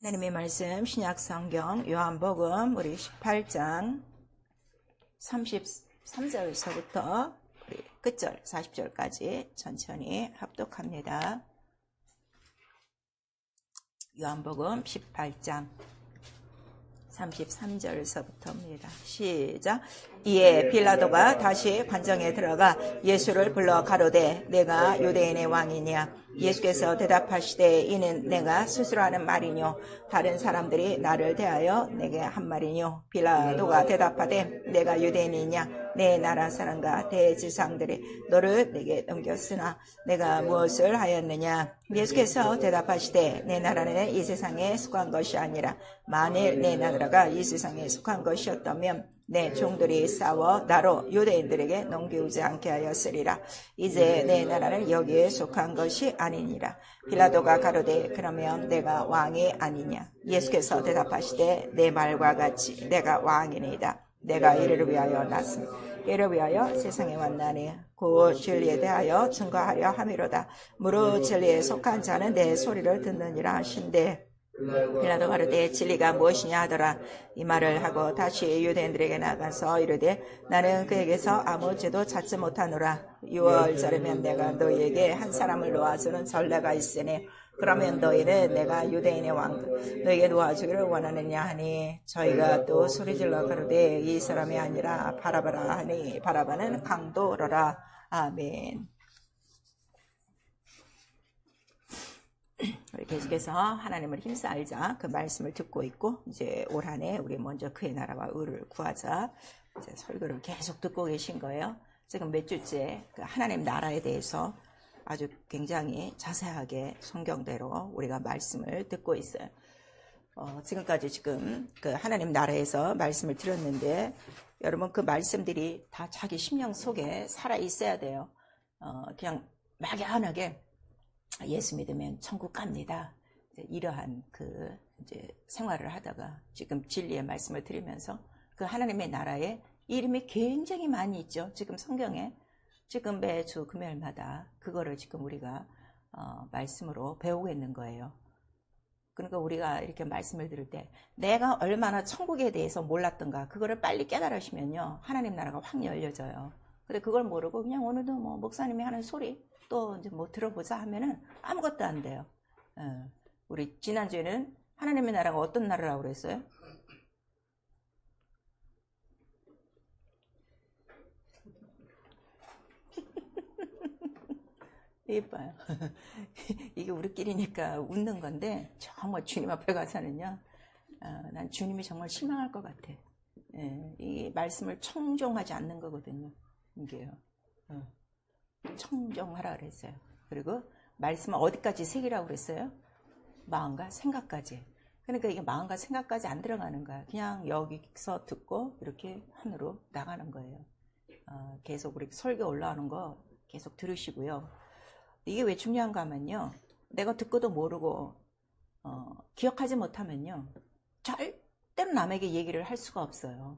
하나님의 말씀 신약성경 요한복음 우리 18장 33절서부터 우리 끝절 40절까지 천천히 합독합니다. 요한복음 18장 33절서부터입니다. 시작. 이에 빌라도가 다시 관정에 들어가 예수를 불러 가로되 내가 유대인의 왕이냐. 예수께서 대답하시되 이는 내가 스스로 하는 말이뇨 다른 사람들이 나를 대하여 내게 한 말이뇨. 빌라도가 대답하되 내가 유대인이냐. 내 나라 사람과 대지상들이 너를 내게 넘겼으나 내가 무엇을 하였느냐. 예수께서 대답하시되 내 나라는 이 세상에 속한 것이 아니라 만일 내 나라가 이 세상에 속한 것이었다면 내 종들이 싸워 나로 유대인들에게 넘기지 않게 하였으리라. 이제 내 나라는 여기에 속한 것이 아니니라. 빌라도가 가로되 그러면 내가 왕이 아니냐. 예수께서 대답하시되 내 말과 같이 내가 왕이니이다. 내가 이를 위하여 났으니 이를 위하여 세상에 왔나니 그 진리에 대하여 증거하려 함이로다. 무릇 진리에 속한 자는 내 소리를 듣느니라 하신대. 빌라도 가로되 진리가 무엇이냐 하더라. 이 말을 하고 다시 유대인들에게 나가서 이르되 나는 그에게서 아무 죄도 찾지 못하노라. 6월절이면 내가 너희에게 한 사람을 놓아주는 전례가 있으니 그러면 너희는 내가 유대인의 왕들 너희에게 놓아주기를 원하느냐 하니 저희가 또 소리질러 가로되 이 사람이 아니라 바라바라 하니 바라바는 강도로라. 아멘. 우리 계속해서 하나님을 힘써 알자 그 말씀을 듣고 있고 이제 올 한 해 우리 먼저 그의 나라와 의를 구하자 이제 설교를 계속 듣고 계신 거예요. 지금 몇 주째 그 하나님 나라에 대해서 아주 굉장히 자세하게 성경대로 우리가 말씀을 듣고 있어요. 지금까지 지금 그 하나님 나라에서 말씀을 들었는데 여러분 그 말씀들이 다 자기 심령 속에 살아 있어야 돼요. 그냥 막연하게 예수 믿으면 천국 갑니다. 이러한 그 이제 생활을 하다가 지금 진리의 말씀을 들으면서 그 하나님의 나라에 이름이 굉장히 많이 있죠. 지금 성경에 지금 매주 금요일마다 그거를 지금 우리가 말씀으로 배우고 있는 거예요. 그러니까 우리가 이렇게 말씀을 들을 때 내가 얼마나 천국에 대해서 몰랐던가 그거를 빨리 깨달으시면요 하나님 나라가 확 열려져요. 근데 그걸 모르고 그냥 오늘도 뭐 목사님이 하는 소리 또 이제 뭐 들어보자 하면은 아무것도 안 돼요. 우리 지난주에는 하나님의 나라가 어떤 나라라고 그랬어요? 예뻐요. 이게 우리끼리니까 웃는 건데 정말 주님 앞에 가서는요 난 주님이 정말 실망할 것 같아. 이 말씀을 청종하지 않는 거거든요. 이게요. 청정하라 그랬어요. 그리고 말씀은 어디까지 새기라고 그랬어요? 마음과 생각까지. 그러니까 이게 마음과 생각까지 안 들어가는 거야. 그냥 여기서 듣고 이렇게 하늘로 나가는 거예요. 계속 우리 설교 올라오는 거 계속 들으시고요. 이게 왜 중요한가 하면요. 내가 듣고도 모르고 기억하지 못하면요. 절대로 남에게 얘기를 할 수가 없어요.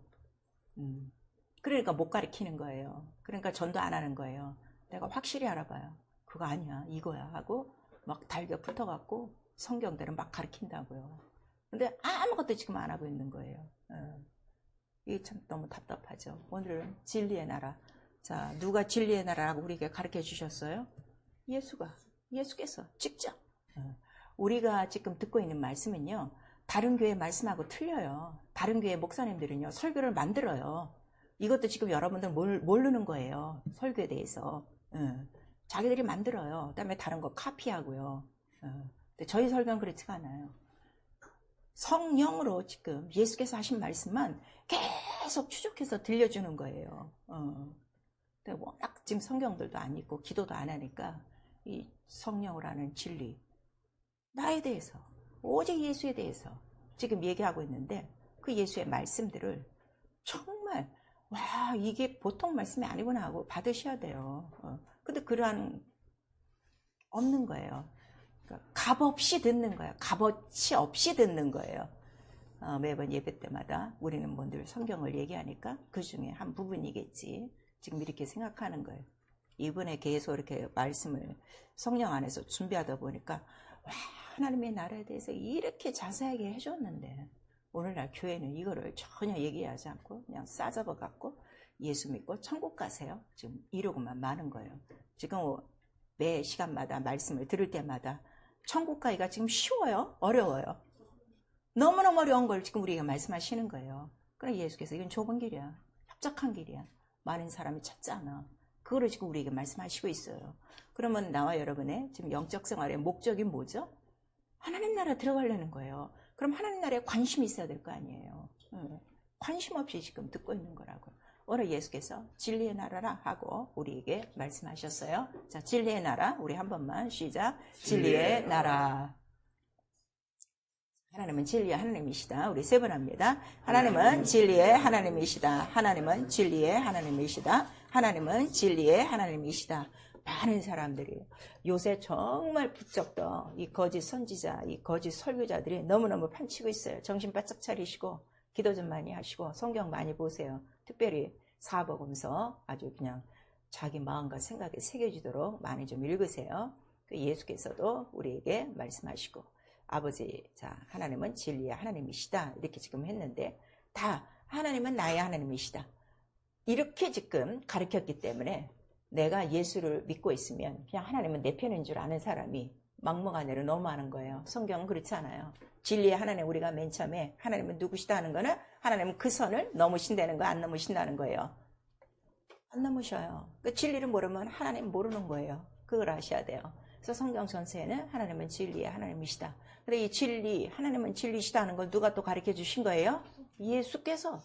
그러니까 못 가르치는 거예요. 그러니까 전도 안 하는 거예요. 내가 확실히 알아봐요. 그거 아니야 이거야 하고 막 달겨 붙어갖고 성경대로 막 가르친다고요. 근데 아무것도 지금 안 하고 있는 거예요. 이게 참 너무 답답하죠. 오늘은 진리의 나라. 자, 누가 진리의 나라라고 우리에게 가르쳐 주셨어요? 예수께서 직접. 우리가 지금 듣고 있는 말씀은요 다른 교회 말씀하고 틀려요. 다른 교회 목사님들은요 설교를 만들어요. 이것도 지금 여러분들 모르는 거예요. 설교에 대해서. 자기들이 만들어요. 그 다음에 다른 거 카피하고요. 근데 저희 설교는 그렇지가 않아요. 성령으로 지금 예수께서 하신 말씀만 계속 추적해서 들려주는 거예요. 근데 워낙 지금 성경들도 안 읽고 기도도 안 하니까 이 성령으로 하는 진리 나에 대해서 오직 예수에 대해서 지금 얘기하고 있는데 그 예수의 말씀들을 정말 와 이게 보통 말씀이 아니구나 하고 받으셔야 돼요. 근데 그러한 없는 거예요. 그러니까 값없이 듣는 거예요. 값어치 없이 듣는 거예요. 매번 예배 때마다 우리는 뭐 늘 성경을 얘기하니까 그 중에 한 부분이겠지. 지금 이렇게 생각하는 거예요. 이번에 계속 이렇게 말씀을 성령 안에서 준비하다 보니까 와 하나님의 나라에 대해서 이렇게 자세하게 해줬는데 오늘날 교회는 이거를 전혀 얘기하지 않고 그냥 싸잡아 갖고 예수 믿고 천국 가세요. 지금 이러고만 마는 거예요. 지금 매 시간마다 말씀을 들을 때마다 천국 가기가 지금 쉬워요? 어려워요? 너무너무 어려운 걸 지금 우리가 말씀하시는 거예요. 그래 예수께서 이건 좁은 길이야. 협착한 길이야. 많은 사람이 찾지 않아. 그거를 지금 우리에게 말씀하시고 있어요. 그러면 나와 여러분의 지금 영적 생활의 목적이 뭐죠? 하나님 나라 들어가려는 거예요. 그럼 하나님 나라에 관심이 있어야 될 거 아니에요. 관심 없이 지금 듣고 있는 거라고. 오늘 예수께서 진리의 나라라 하고 우리에게 말씀하셨어요. 자, 진리의 나라 우리 한 번만 시작. 진리의 나라. 하나님은 진리의 하나님이시다. 우리 세 번 합니다. 하나님은 진리의 하나님이시다. 하나님은 진리의 하나님이시다. 하나님은 진리의 하나님이시다. 많은 사람들이 요새 정말 부쩍더 이 거짓 선지자, 이 거짓 설교자들이 너무너무 판치고 있어요. 정신 바짝 차리시고 기도 좀 많이 하시고 성경 많이 보세요. 특별히 사복음서 아주 그냥 자기 마음과 생각에 새겨지도록 많이 좀 읽으세요. 예수께서도 우리에게 말씀하시고 아버지, 자, 하나님은 진리의 하나님이시다. 이렇게 지금 했는데 다 하나님은 나의 하나님이시다. 이렇게 지금 가르쳤기 때문에 내가 예수를 믿고 있으면 그냥 하나님은 내 편인 줄 아는 사람이 막무가내로 너무 많은 거예요. 성경은 그렇지 않아요. 진리의 하나님 우리가 맨 처음에 하나님은 누구시다 하는 거는 하나님은 그 선을 넘으신다는 거 안 넘으신다는 거예요. 안 넘으셔요. 그 진리를 모르면 하나님 모르는 거예요. 그걸 아셔야 돼요. 그래서 성경 전체에는 하나님은 진리의 하나님이시다. 근데 이 진리, 하나님은 진리시다 하는 걸 누가 또 가르쳐 주신 거예요? 예수께서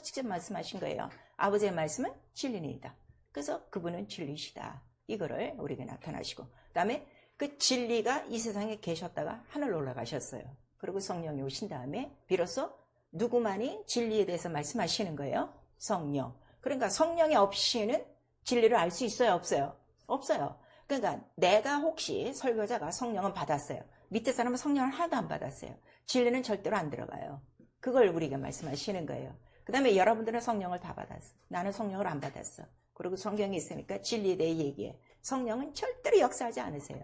직접 말씀하신 거예요. 아버지의 말씀은 진리입니다. 그래서 그분은 진리시다. 이거를 우리에게 나타나시고 그 다음에 그 진리가 이 세상에 계셨다가 하늘로 올라가셨어요. 그리고 성령이 오신 다음에 비로소 누구만이 진리에 대해서 말씀하시는 거예요? 성령. 그러니까 성령이 없이는 진리를 알 수 있어요? 없어요? 없어요. 그러니까 내가 혹시 설교자가 성령은 받았어요. 밑에 사람은 성령을 하나도 안 받았어요. 진리는 절대로 안 들어가요. 그걸 우리가 말씀하시는 거예요. 그 다음에 여러분들은 성령을 다 받았어. 나는 성령을 안 받았어. 그리고 성경이 있으니까 진리에 대해 얘기해. 성령은 절대로 역사하지 않으세요.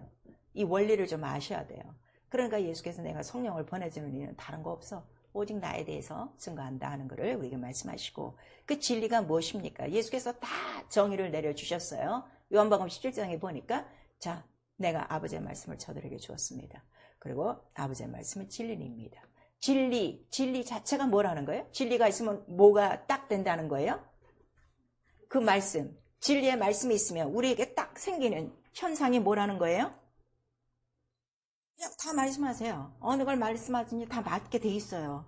이 원리를 좀 아셔야 돼요. 그러니까 예수께서 내가 성령을 보내주는 이유는 다른 거 없어. 오직 나에 대해서 증거한다 하는 것을 우리에게 말씀하시고 그 진리가 무엇입니까? 예수께서 다 정의를 내려주셨어요. 요한복음 17장에 보니까 자, 내가 아버지의 말씀을 저들에게 주었습니다. 그리고 아버지의 말씀은 진리입니다. 진리 자체가 뭐라는 거예요? 진리가 있으면 뭐가 딱 된다는 거예요? 그 말씀, 진리의 말씀이 있으면 우리에게 딱 생기는 현상이 뭐라는 거예요? 그냥 다 말씀하세요. 어느 걸 말씀하든지 다 맞게 돼 있어요.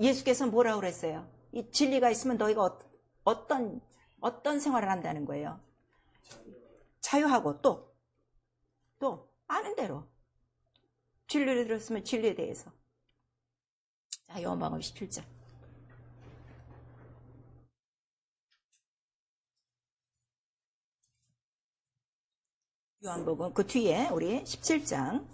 예수께서 뭐라고 그랬어요? 이 진리가 있으면 너희가 어떤 생활을 한다는 거예요? 자유하고 또 아는 대로 진리를 들었으면 진리에 대해서. 자, 요한복음 17장. 요한복음 그 뒤에 우리 17장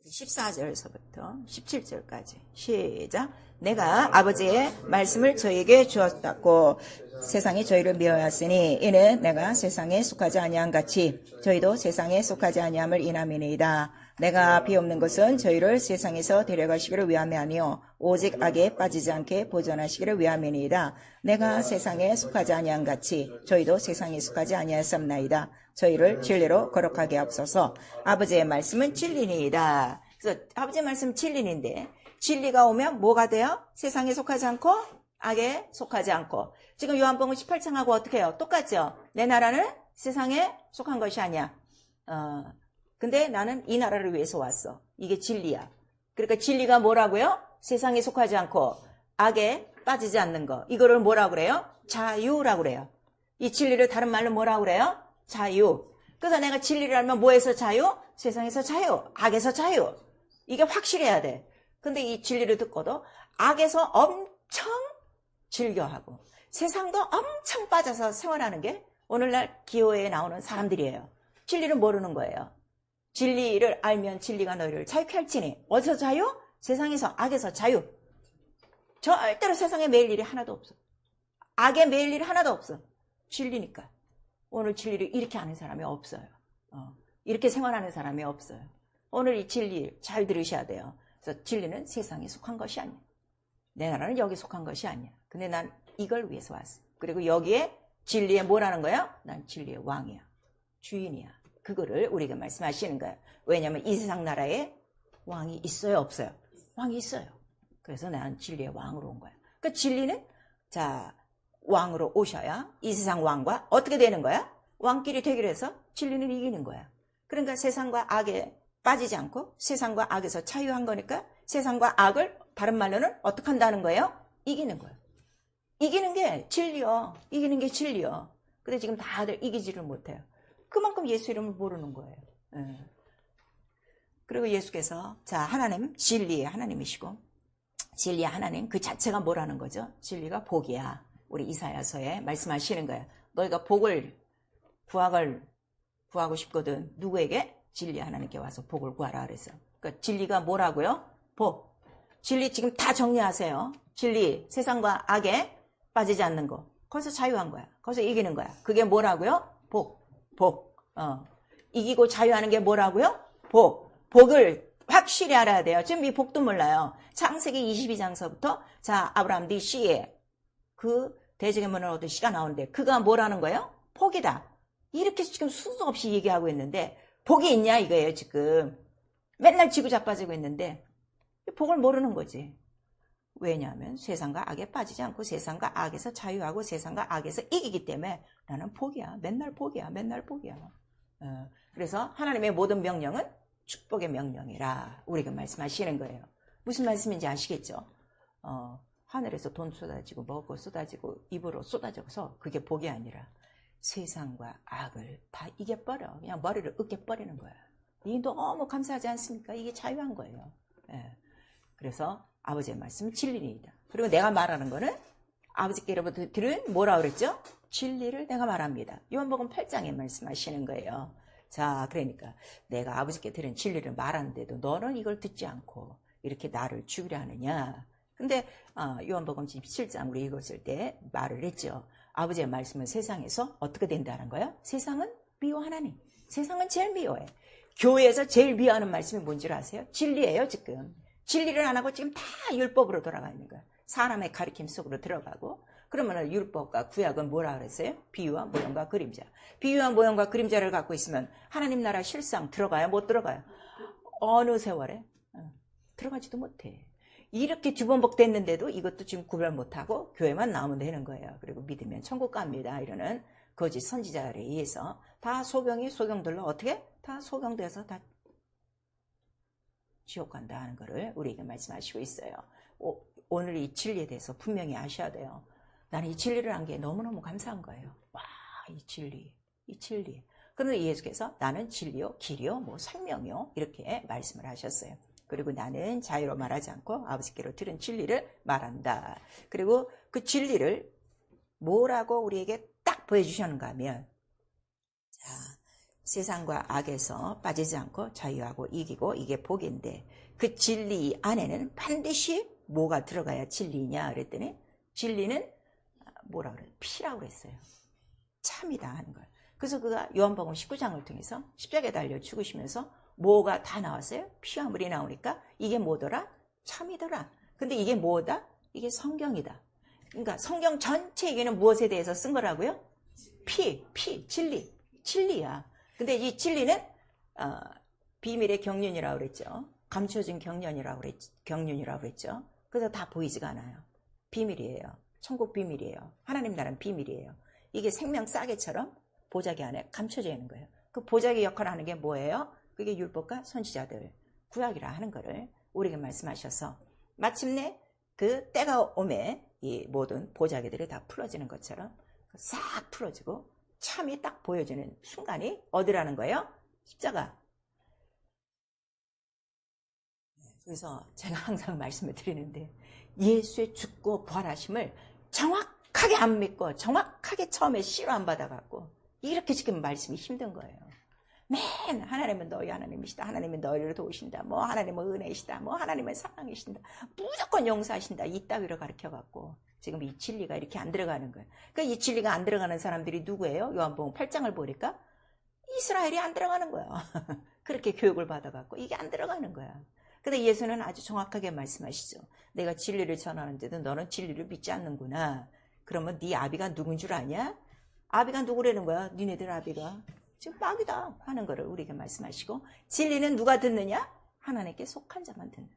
14절에서부터 17절까지 시작. 내가 아버지의 말씀을 저에게 주었다고 세상이 저희를 미워하였으니 이는 내가 세상에 속하지 아니한 같이 저희도 세상에 속하지 아니함을 인함이니이다. 내가 비옵는 것은 저희를 세상에서 데려가시기를 위함이 아니요 오직 악에 빠지지 않게 보존하시기를 위함이니이다. 내가 세상에 속하지 아니한 같이 저희도 세상에 속하지 아니하였습나이다. 저희를 진리로 거룩하게 하옵소서. 아버지의 말씀은 진리니이다. 그래서 아버지의 말씀은 진리인데 진리가 오면 뭐가 돼요? 세상에 속하지 않고 악에 속하지 않고. 지금 요한복음 18장하고 어떻게 해요? 똑같죠? 내 나라는 세상에 속한 것이 아니야. 근데 나는 이 나라를 위해서 왔어. 이게 진리야. 그러니까 진리가 뭐라고요? 세상에 속하지 않고 악에 빠지지 않는 거. 이거를 뭐라고 그래요? 자유라고 그래요. 이 진리를 다른 말로 뭐라고 그래요? 자유. 그래서 내가 진리를 알면 뭐에서 자유? 세상에서 자유, 악에서 자유. 이게 확실해야 돼. 근데 이 진리를 듣고도 악에서 엄청 즐겨하고 세상도 엄청 빠져서 생활하는 게 오늘날 기호에 나오는 사람들이에요. 진리를 모르는 거예요. 진리를 알면 진리가 너희를 자유케 할지니. 어디서 자유? 세상에서 악에서 자유. 절대로 세상에 매일 일이 하나도 없어. 악에 매일 일이 하나도 없어. 진리니까. 오늘 진리를 이렇게 아는 사람이 없어요. 이렇게 생활하는 사람이 없어요. 오늘 이 진리 잘 들으셔야 돼요. 그래서 진리는 세상에 속한 것이 아니야. 내 나라는 여기 속한 것이 아니야. 근데 난 이걸 위해서 왔어. 그리고 여기에 진리에 뭐라는 거야? 난 진리의 왕이야. 주인이야. 그거를 우리에게 말씀하시는 거예요. 왜냐하면 이 세상 나라에 왕이 있어요, 없어요? 왕이 있어요. 그래서 나는 진리의 왕으로 온 거야. 그 진리는 자 왕으로 오셔야 이 세상 왕과 어떻게 되는 거야? 왕끼리 되기로 해서 진리는 이기는 거야. 그러니까 세상과 악에 빠지지 않고 세상과 악에서 자유한 거니까 세상과 악을 다른 말로는 어떻게 한다는 거예요? 이기는 거예요. 이기는 게 진리요. 이기는 게 진리요. 근데 지금 다들 이기지를 못해요. 그만큼 예수 이름을 모르는 거예요. 그리고 예수께서 자 하나님 진리의 하나님이시고 진리의 하나님 그 자체가 뭐라는 거죠? 진리가 복이야. 우리 이사야서에 말씀하시는 거예요. 너희가 복을 구하고 싶거든. 누구에게? 진리 하나님께 와서 복을 구하라 그랬어요. 그러니까 진리가 뭐라고요? 복. 진리 지금 다 정리하세요. 진리 세상과 악에 빠지지 않는 거. 거기서 자유한 거야. 거기서 이기는 거야. 그게 뭐라고요? 복. 이기고 자유하는 게 뭐라고요? 복. 복을 확실히 알아야 돼요. 지금 이 복도 몰라요. 창세기 22장서부터 자 아브라함 네 씨에 그 대적의 문을 얻은 씨가 나오는데 그가 뭐라는 거예요? 복이다. 이렇게 지금 수도 없이 얘기하고 있는데 복이 있냐 이거예요. 지금 맨날 지고 자빠지고 있는데 복을 모르는 거지. 왜냐하면 세상과 악에 빠지지 않고 세상과 악에서 자유하고 세상과 악에서 이기기 때문에 나는 복이야. 맨날 복이야. 그래서 하나님의 모든 명령은 축복의 명령이라 우리에게 말씀하시는 거예요. 무슨 말씀인지 아시겠죠? 하늘에서 돈 쏟아지고 먹을 거 쏟아지고 입으로 쏟아져서 그게 복이 아니라 세상과 악을 다 이겨버려. 그냥 머리를 으깨버리는 거야. 이 너무 감사하지 않습니까? 이게 자유한 거예요. 그래서 아버지의 말씀은 진리이다. 그리고 내가 말하는 거는 아버지께로부터 들은 뭐라 그랬죠? 진리를 내가 말합니다. 요한복음 8장에 말씀하시는 거예요. 자, 그러니까 내가 아버지께 들은 진리를 말하는데도 너는 이걸 듣지 않고 이렇게 나를 죽이려 하느냐. 근데 요한복음 17장 우리 읽었을 때 말을 했죠. 아버지의 말씀은 세상에서 어떻게 된다는 거예요? 세상은 미워하나니. 세상은 제일 미워해. 교회에서 제일 미워하는 말씀이 뭔지 아세요? 진리예요, 지금. 진리를 안 하고 지금 다 율법으로 돌아가 있는 거야. 사람의 가르침 속으로 들어가고. 그러면 율법과 구약은 뭐라 그랬어요? 비유와 모형과 그림자. 비유와 모형과 그림자를 갖고 있으면 하나님 나라 실상 들어가요? 못 들어가요? 어느 세월에? 들어가지도 못해. 이렇게 주번복됐는데도 이것도 지금 구별 못하고 교회만 나오면 되는 거예요. 그리고 믿으면 천국 갑니다. 이러는 거짓 선지자에 의해서 다 소경들로 어떻게? 다 소경돼서 다 지옥 간다 하는 거를 우리에게 말씀하시고 있어요. 오늘 이 진리에 대해서 분명히 아셔야 돼요. 나는 이 진리를 한 게 너무너무 감사한 거예요. 와, 이 진리. 그런데 예수께서 나는 진리요, 길이요, 생명이요 이렇게 말씀을 하셨어요. 그리고 나는 자유로 말하지 않고 아버지께로 들은 진리를 말한다. 그리고 그 진리를 뭐라고 우리에게 딱 보여주셨는가 하면 자, 세상과 악에서 빠지지 않고 자유하고 이기고 이게 복인데 그 진리 안에는 반드시 뭐가 들어가야 진리냐 그랬더니 진리는 뭐라 그래요? 피라고 그랬어요. 참이다 하는 걸. 그래서 그가 요한복음 19장을 통해서 십자가에 달려 죽으시면서 뭐가 다 나왔어요? 피와 물이 나오니까 이게 뭐더라? 참이더라. 근데 이게 뭐다? 이게 성경이다. 그러니까 성경 전체 얘기는 무엇에 대해서 쓴 거라고요? 진리야. 근데 이 진리는 비밀의 경륜이라고 그랬죠. 감춰진 경륜이라고 그랬죠. 그래서 다 보이지가 않아요. 비밀이에요. 천국 비밀이에요. 하나님 나라는 비밀이에요. 이게 생명 싸개처럼 보자기 안에 감춰져 있는 거예요. 그 보자기 역할을 하는 게 뭐예요? 그게 율법과 선지자들, 구약이라 하는 거를 우리에게 말씀하셔서 마침내 그 때가 오매 이 모든 보자기들이 다 풀어지는 것처럼 싹 풀어지고 참이 딱 보여지는 순간이 어디라는 거예요? 십자가. 그래서 제가 항상 말씀을 드리는데 예수의 죽고 부활하심을 정확하게 안 믿고 정확하게 처음에 씨로 안 받아갖고 이렇게 지금 말씀이 힘든 거예요. 맨 하나님은 너희 하나님이시다. 하나님은 너희를 도우신다. 하나님은 은혜이시다. 하나님은 사랑이신다. 무조건 용서하신다. 이따위로 가르쳐갖고 지금 이 진리가 이렇게 안 들어가는 거예요. 그러니까 이 진리가 안 들어가는 사람들이 누구예요? 요한복음 8장을 보니까 이스라엘이 안 들어가는 거예요. 그렇게 교육을 받아갖고 이게 안 들어가는 거야. 근데 예수는 아주 정확하게 말씀하시죠. 내가 진리를 전하는데도 너는 진리를 믿지 않는구나. 그러면 네 아비가 누군 줄 아냐? 아비가 누구라는 거야? 니네들 아비가. 지금 마귀다 하는 거를 우리에게 말씀하시고, 진리는 누가 듣느냐? 하나님께 속한 자만 듣는다.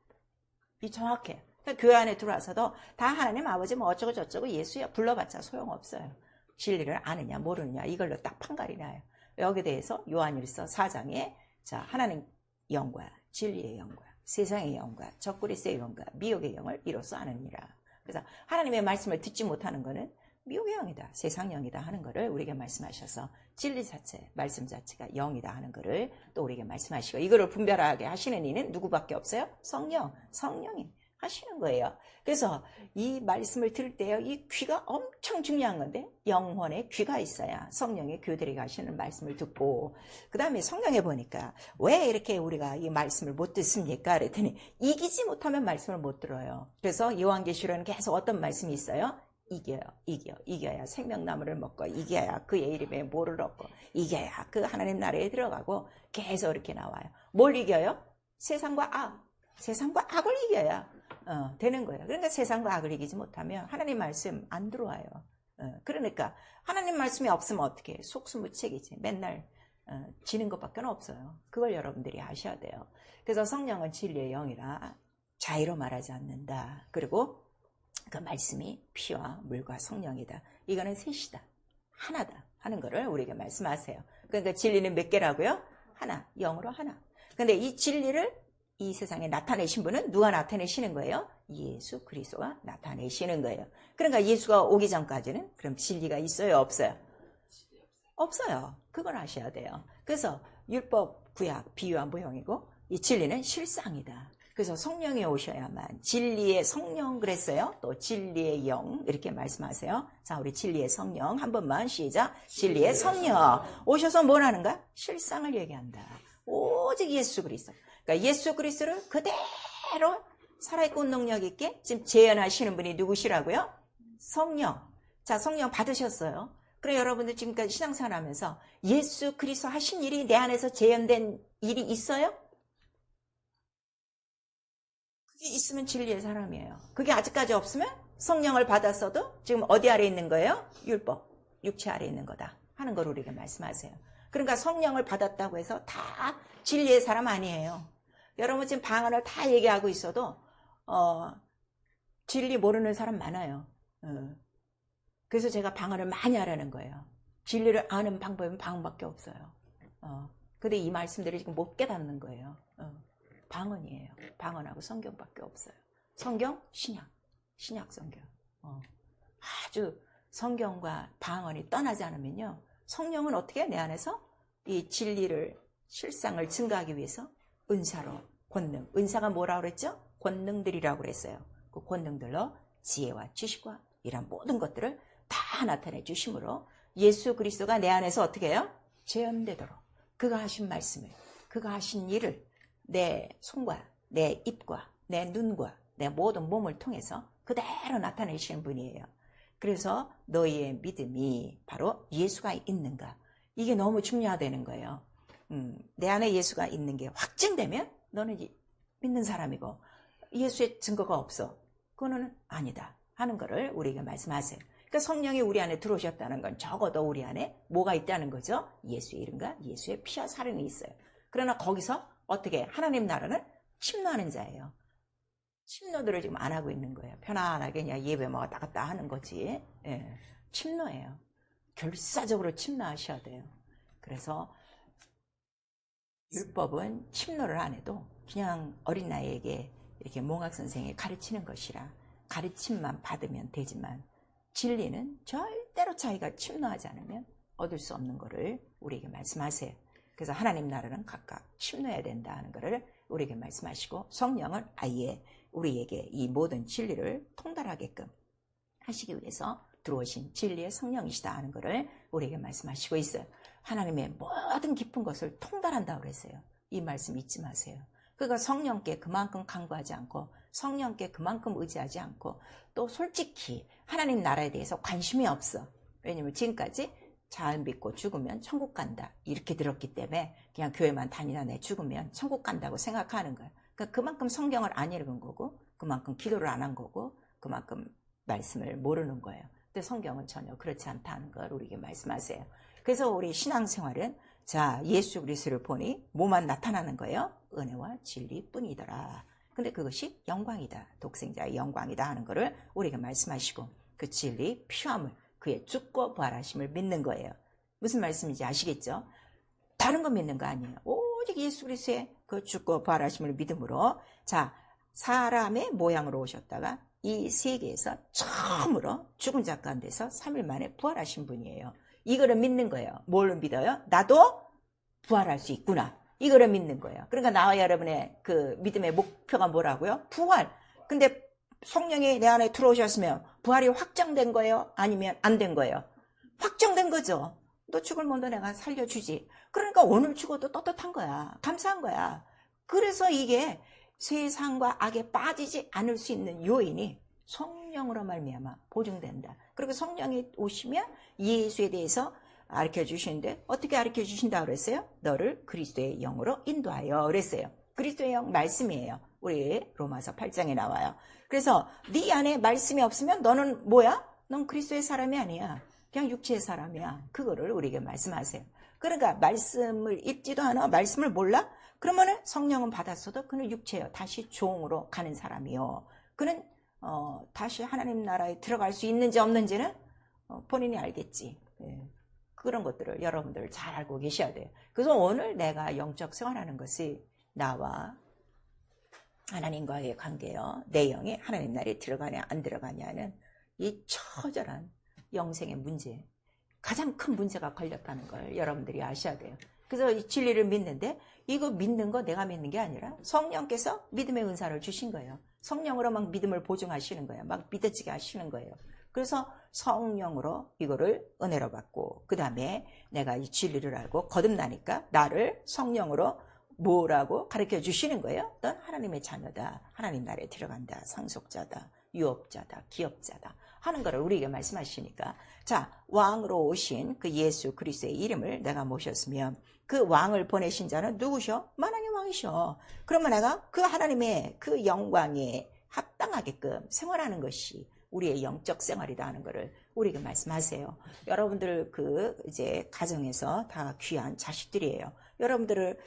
이 정확해. 그러니까 교회 안에 들어와서도 다 하나님 아버지 뭐 어쩌고 저쩌고 예수야 불러봤자 소용없어요. 진리를 아느냐 모르느냐 이걸로 딱 판가리 나요. 여기에 대해서 요한일서 4장에 자 하나님 영과 진리의 영과 세상의 영과 적그리스도의 영과 미혹의 영을 이로써 아느니라. 그래서 하나님의 말씀을 듣지 못하는 거는 미혹의 영이다, 세상 영이다 하는 거를 우리에게 말씀하셔서 진리 자체, 말씀 자체가 영이다 하는 거를 또 우리에게 말씀하시고, 이거를 분별하게 하시는 이는 누구밖에 없어요? 성령이 하시는 거예요. 그래서 이 말씀을 들을 때요, 이 귀가 엄청 중요한 건데, 영혼의 귀가 있어야 성령의 교들에게 하시는 말씀을 듣고, 그 다음에 성경에 보니까 왜 이렇게 우리가 이 말씀을 못 듣습니까? 그랬더니 이기지 못하면 말씀을 못 들어요. 그래서 요한계시록에는 계속 어떤 말씀이 있어요? 이겨야 생명나무를 먹고, 이겨야 그의 이름에 뭐를 얻고, 이겨야 그 하나님 나라에 들어가고, 계속 이렇게 나와요. 뭘 이겨요? 세상과 악을 이겨야 되는 거예요. 그러니까 세상과 악을 이기지 못하면 하나님 말씀 안 들어와요. 그러니까 하나님 말씀이 없으면 어떻게 해요? 속수무책이지. 맨날 지는 것밖에 없어요. 그걸 여러분들이 아셔야 돼요. 그래서 성령은 진리의 영이라 자의로 말하지 않는다. 그리고 그 말씀이 피와 물과 성령이다. 이거는 셋이다, 하나다 하는 거를 우리에게 말씀하세요. 그러니까 진리는 몇 개라고요? 하나, 영으로 하나. 근데 이 진리를 이 세상에 나타내신 분은 누가 나타내시는 거예요? 예수 그리스도가 나타내시는 거예요. 그러니까 예수가 오기 전까지는 그럼 진리가 있어요, 없어요? 없어요. 그걸 아셔야 돼요. 그래서 율법, 구약, 비유와 모형이고, 이 진리는 실상이다. 그래서 성령이 오셔야만 진리의 성령 그랬어요. 또 진리의 영 이렇게 말씀하세요. 자, 우리 진리의 성령 한 번만 시작. 진리의 성령 오셔서 뭘 하는가? 실상을 얘기한다. 오직 예수 그리스도. 그러니까 예수 그리스도를 그대로 살아있고 능력 있게 지금 재현하시는 분이 누구시라고요? 성령. 자, 성령 받으셨어요. 그래 여러분들 지금까지 신앙생활 하면서 예수 그리스도 하신 일이 내 안에서 재현된 일이 있어요? 그게 있으면 진리의 사람이에요. 그게 아직까지 없으면 성령을 받았어도 지금 어디 아래 있는 거예요? 율법, 육체 아래 있는 거다 하는 걸 우리에게 말씀하세요. 그러니까 성령을 받았다고 해서 다 진리의 사람 아니에요. 여러분 지금 방언을 다 얘기하고 있어도 진리 모르는 사람 많아요. 그래서 제가 방언을 많이 하라는 거예요. 진리를 아는 방법은 방언밖에 없어요. 근데 이 말씀들을 지금 못 깨닫는 거예요. 방언이에요. 방언하고 성경밖에 없어요. 성경, 신약 성경. 아주 성경과 방언이 떠나지 않으면요, 성령은 어떻게 내 안에서 이 진리를 실상을 증거하기 위해서 은사로 권능, 은사가 뭐라고 그랬죠? 권능들이라고 그랬어요. 그 권능들로 지혜와 지식과 이런 모든 것들을 다 나타내 주심으로 예수 그리스도가 내 안에서 어떻게 해요? 재현되도록 그가 하신 말씀을, 그가 하신 일을 내 손과 내 입과 내 눈과 내 모든 몸을 통해서 그대로 나타내시는 분이에요. 그래서 너희의 믿음이 바로 예수가 있는가, 이게 너무 중요하다는 거예요. 내 안에 예수가 있는 게 확증되면 너는 믿는 사람이고, 예수의 증거가 없어, 그거는 아니다 하는 거를 우리에게 말씀하세요. 그러니까 성령이 우리 안에 들어오셨다는 건 적어도 우리 안에 뭐가 있다는 거죠? 예수의 이름과 예수의 피와 살인이 있어요. 그러나 거기서 어떻게 하나님 나라는 침노하는 자예요. 침노들을 지금 안 하고 있는 거예요. 편안하게 그냥 예배 뭐 왔다 갔다 하는 거지. 예, 침노예요. 결사적으로 침노하셔야 돼요. 그래서 율법은 침노를 안 해도 그냥 어린 나이에게 이렇게 몽학 선생이 가르치는 것이라 가르침만 받으면 되지만, 진리는 절대로 자기가 침노하지 않으면 얻을 수 없는 것을 우리에게 말씀하세요. 그래서 하나님 나라는 각각 침노해야 된다 하는 것을 우리에게 말씀하시고, 성령은 아예 우리에게 이 모든 진리를 통달하게끔 하시기 위해서 들어오신 진리의 성령이시다 하는 것을 우리에게 말씀하시고 있어요. 하나님의 모든 깊은 것을 통달한다고 그랬어요. 이 말씀 잊지 마세요. 그러니까 성령께 그만큼 간구하지 않고, 성령께 그만큼 의지하지 않고, 또 솔직히 하나님 나라에 대해서 관심이 없어. 왜냐면 지금까지 잘 믿고 죽으면 천국 간다 이렇게 들었기 때문에 그냥 교회만 다니다 내 죽으면 천국 간다고 생각하는 거예요. 그러니까 그만큼 성경을 안 읽은 거고 그만큼 기도를 안 한 거고 그만큼 말씀을 모르는 거예요. 근데 성경은 전혀 그렇지 않다는 걸 우리에게 말씀하세요. 그래서 우리 신앙생활은 자 예수 그리스도를 보니 뭐만 나타나는 거예요? 은혜와 진리뿐이더라. 근데 그것이 영광이다. 독생자의 영광이다 하는 거를 우리에게 말씀하시고 그 진리 피함을 그의 죽고 부활하심을 믿는 거예요. 무슨 말씀인지 아시겠죠? 다른 거 믿는 거 아니에요. 오직 예수 그리스도의 그 죽고 부활하심을 믿음으로 자 사람의 모양으로 오셨다가 이 세계에서 처음으로 죽은 자 가운데서 3일 만에 부활하신 분이에요. 이거를 믿는 거예요. 뭘 믿어요? 나도 부활할 수 있구나. 이거를 믿는 거예요. 그러니까 나와 여러분의 그 믿음의 목표가 뭐라고요? 부활. 근데 성령이 내 안에 들어오셨으면 부활이 확정된 거예요? 아니면 안 된 거예요? 확정된 거죠. 너 죽을 몸도 내가 살려주지. 그러니까 오늘 죽어도 떳떳한 거야. 감사한 거야. 그래서 이게 세상과 악에 빠지지 않을 수 있는 요인이 성령으로 말미암아 보증된다. 그리고 성령이 오시면 예수에 대해서 가르쳐 주시는데 어떻게 가르쳐 주신다 그랬어요? 너를 그리스도의 영으로 인도하여 그랬어요. 그리스도의 영 말씀이에요. 우리 로마서 8장에 나와요. 그래서 네 안에 말씀이 없으면 너는 뭐야? 넌 그리스도의 사람이 아니야. 그냥 육체의 사람이야. 그거를 우리에게 말씀하세요. 그러니까 말씀을 읽지도 않아. 말씀을 몰라? 그러면은 성령은 받았어도 그는 육체예요. 다시 종으로 가는 사람이요. 그는 다시 하나님 나라에 들어갈 수 있는지 없는지는 본인이 알겠지. 예. 그런 것들을 여러분들 잘 알고 계셔야 돼요. 그래서 오늘 내가 영적 생활하는 것이 나와 하나님과의 관계요. 내 영이 하나님 나라에 들어가냐 안 들어가냐는 이 처절한 영생의 문제, 가장 큰 문제가 걸렸다는 걸 여러분들이 아셔야 돼요. 그래서 이 진리를 믿는데 이거 믿는 거 내가 믿는 게 아니라 성령께서 믿음의 은사를 주신 거예요. 성령으로 막 믿음을 보증하시는 거예요. 막 믿어지게 하시는 거예요. 그래서 성령으로 이거를 은혜로 받고 그 다음에 내가 이 진리를 알고 거듭나니까 나를 성령으로 뭐라고 가르쳐 주시는 거예요? 넌 하나님의 자녀다. 하나님 나라에 들어간다. 상속자다. 유업자다. 기업자다. 하는 거를 우리에게 말씀하시니까 자 왕으로 오신 그 예수 그리스도의 이름을 내가 모셨으면 그 왕을 보내신 자는 누구셔? 만왕의 왕이셔. 그러면 내가 그 하나님의 그 영광에 합당하게끔 생활하는 것이 우리의 영적 생활이다 하는 것을 우리에게 말씀하세요. 여러분들 그 이제 가정에서 다 귀한 자식들이에요. 여러분들을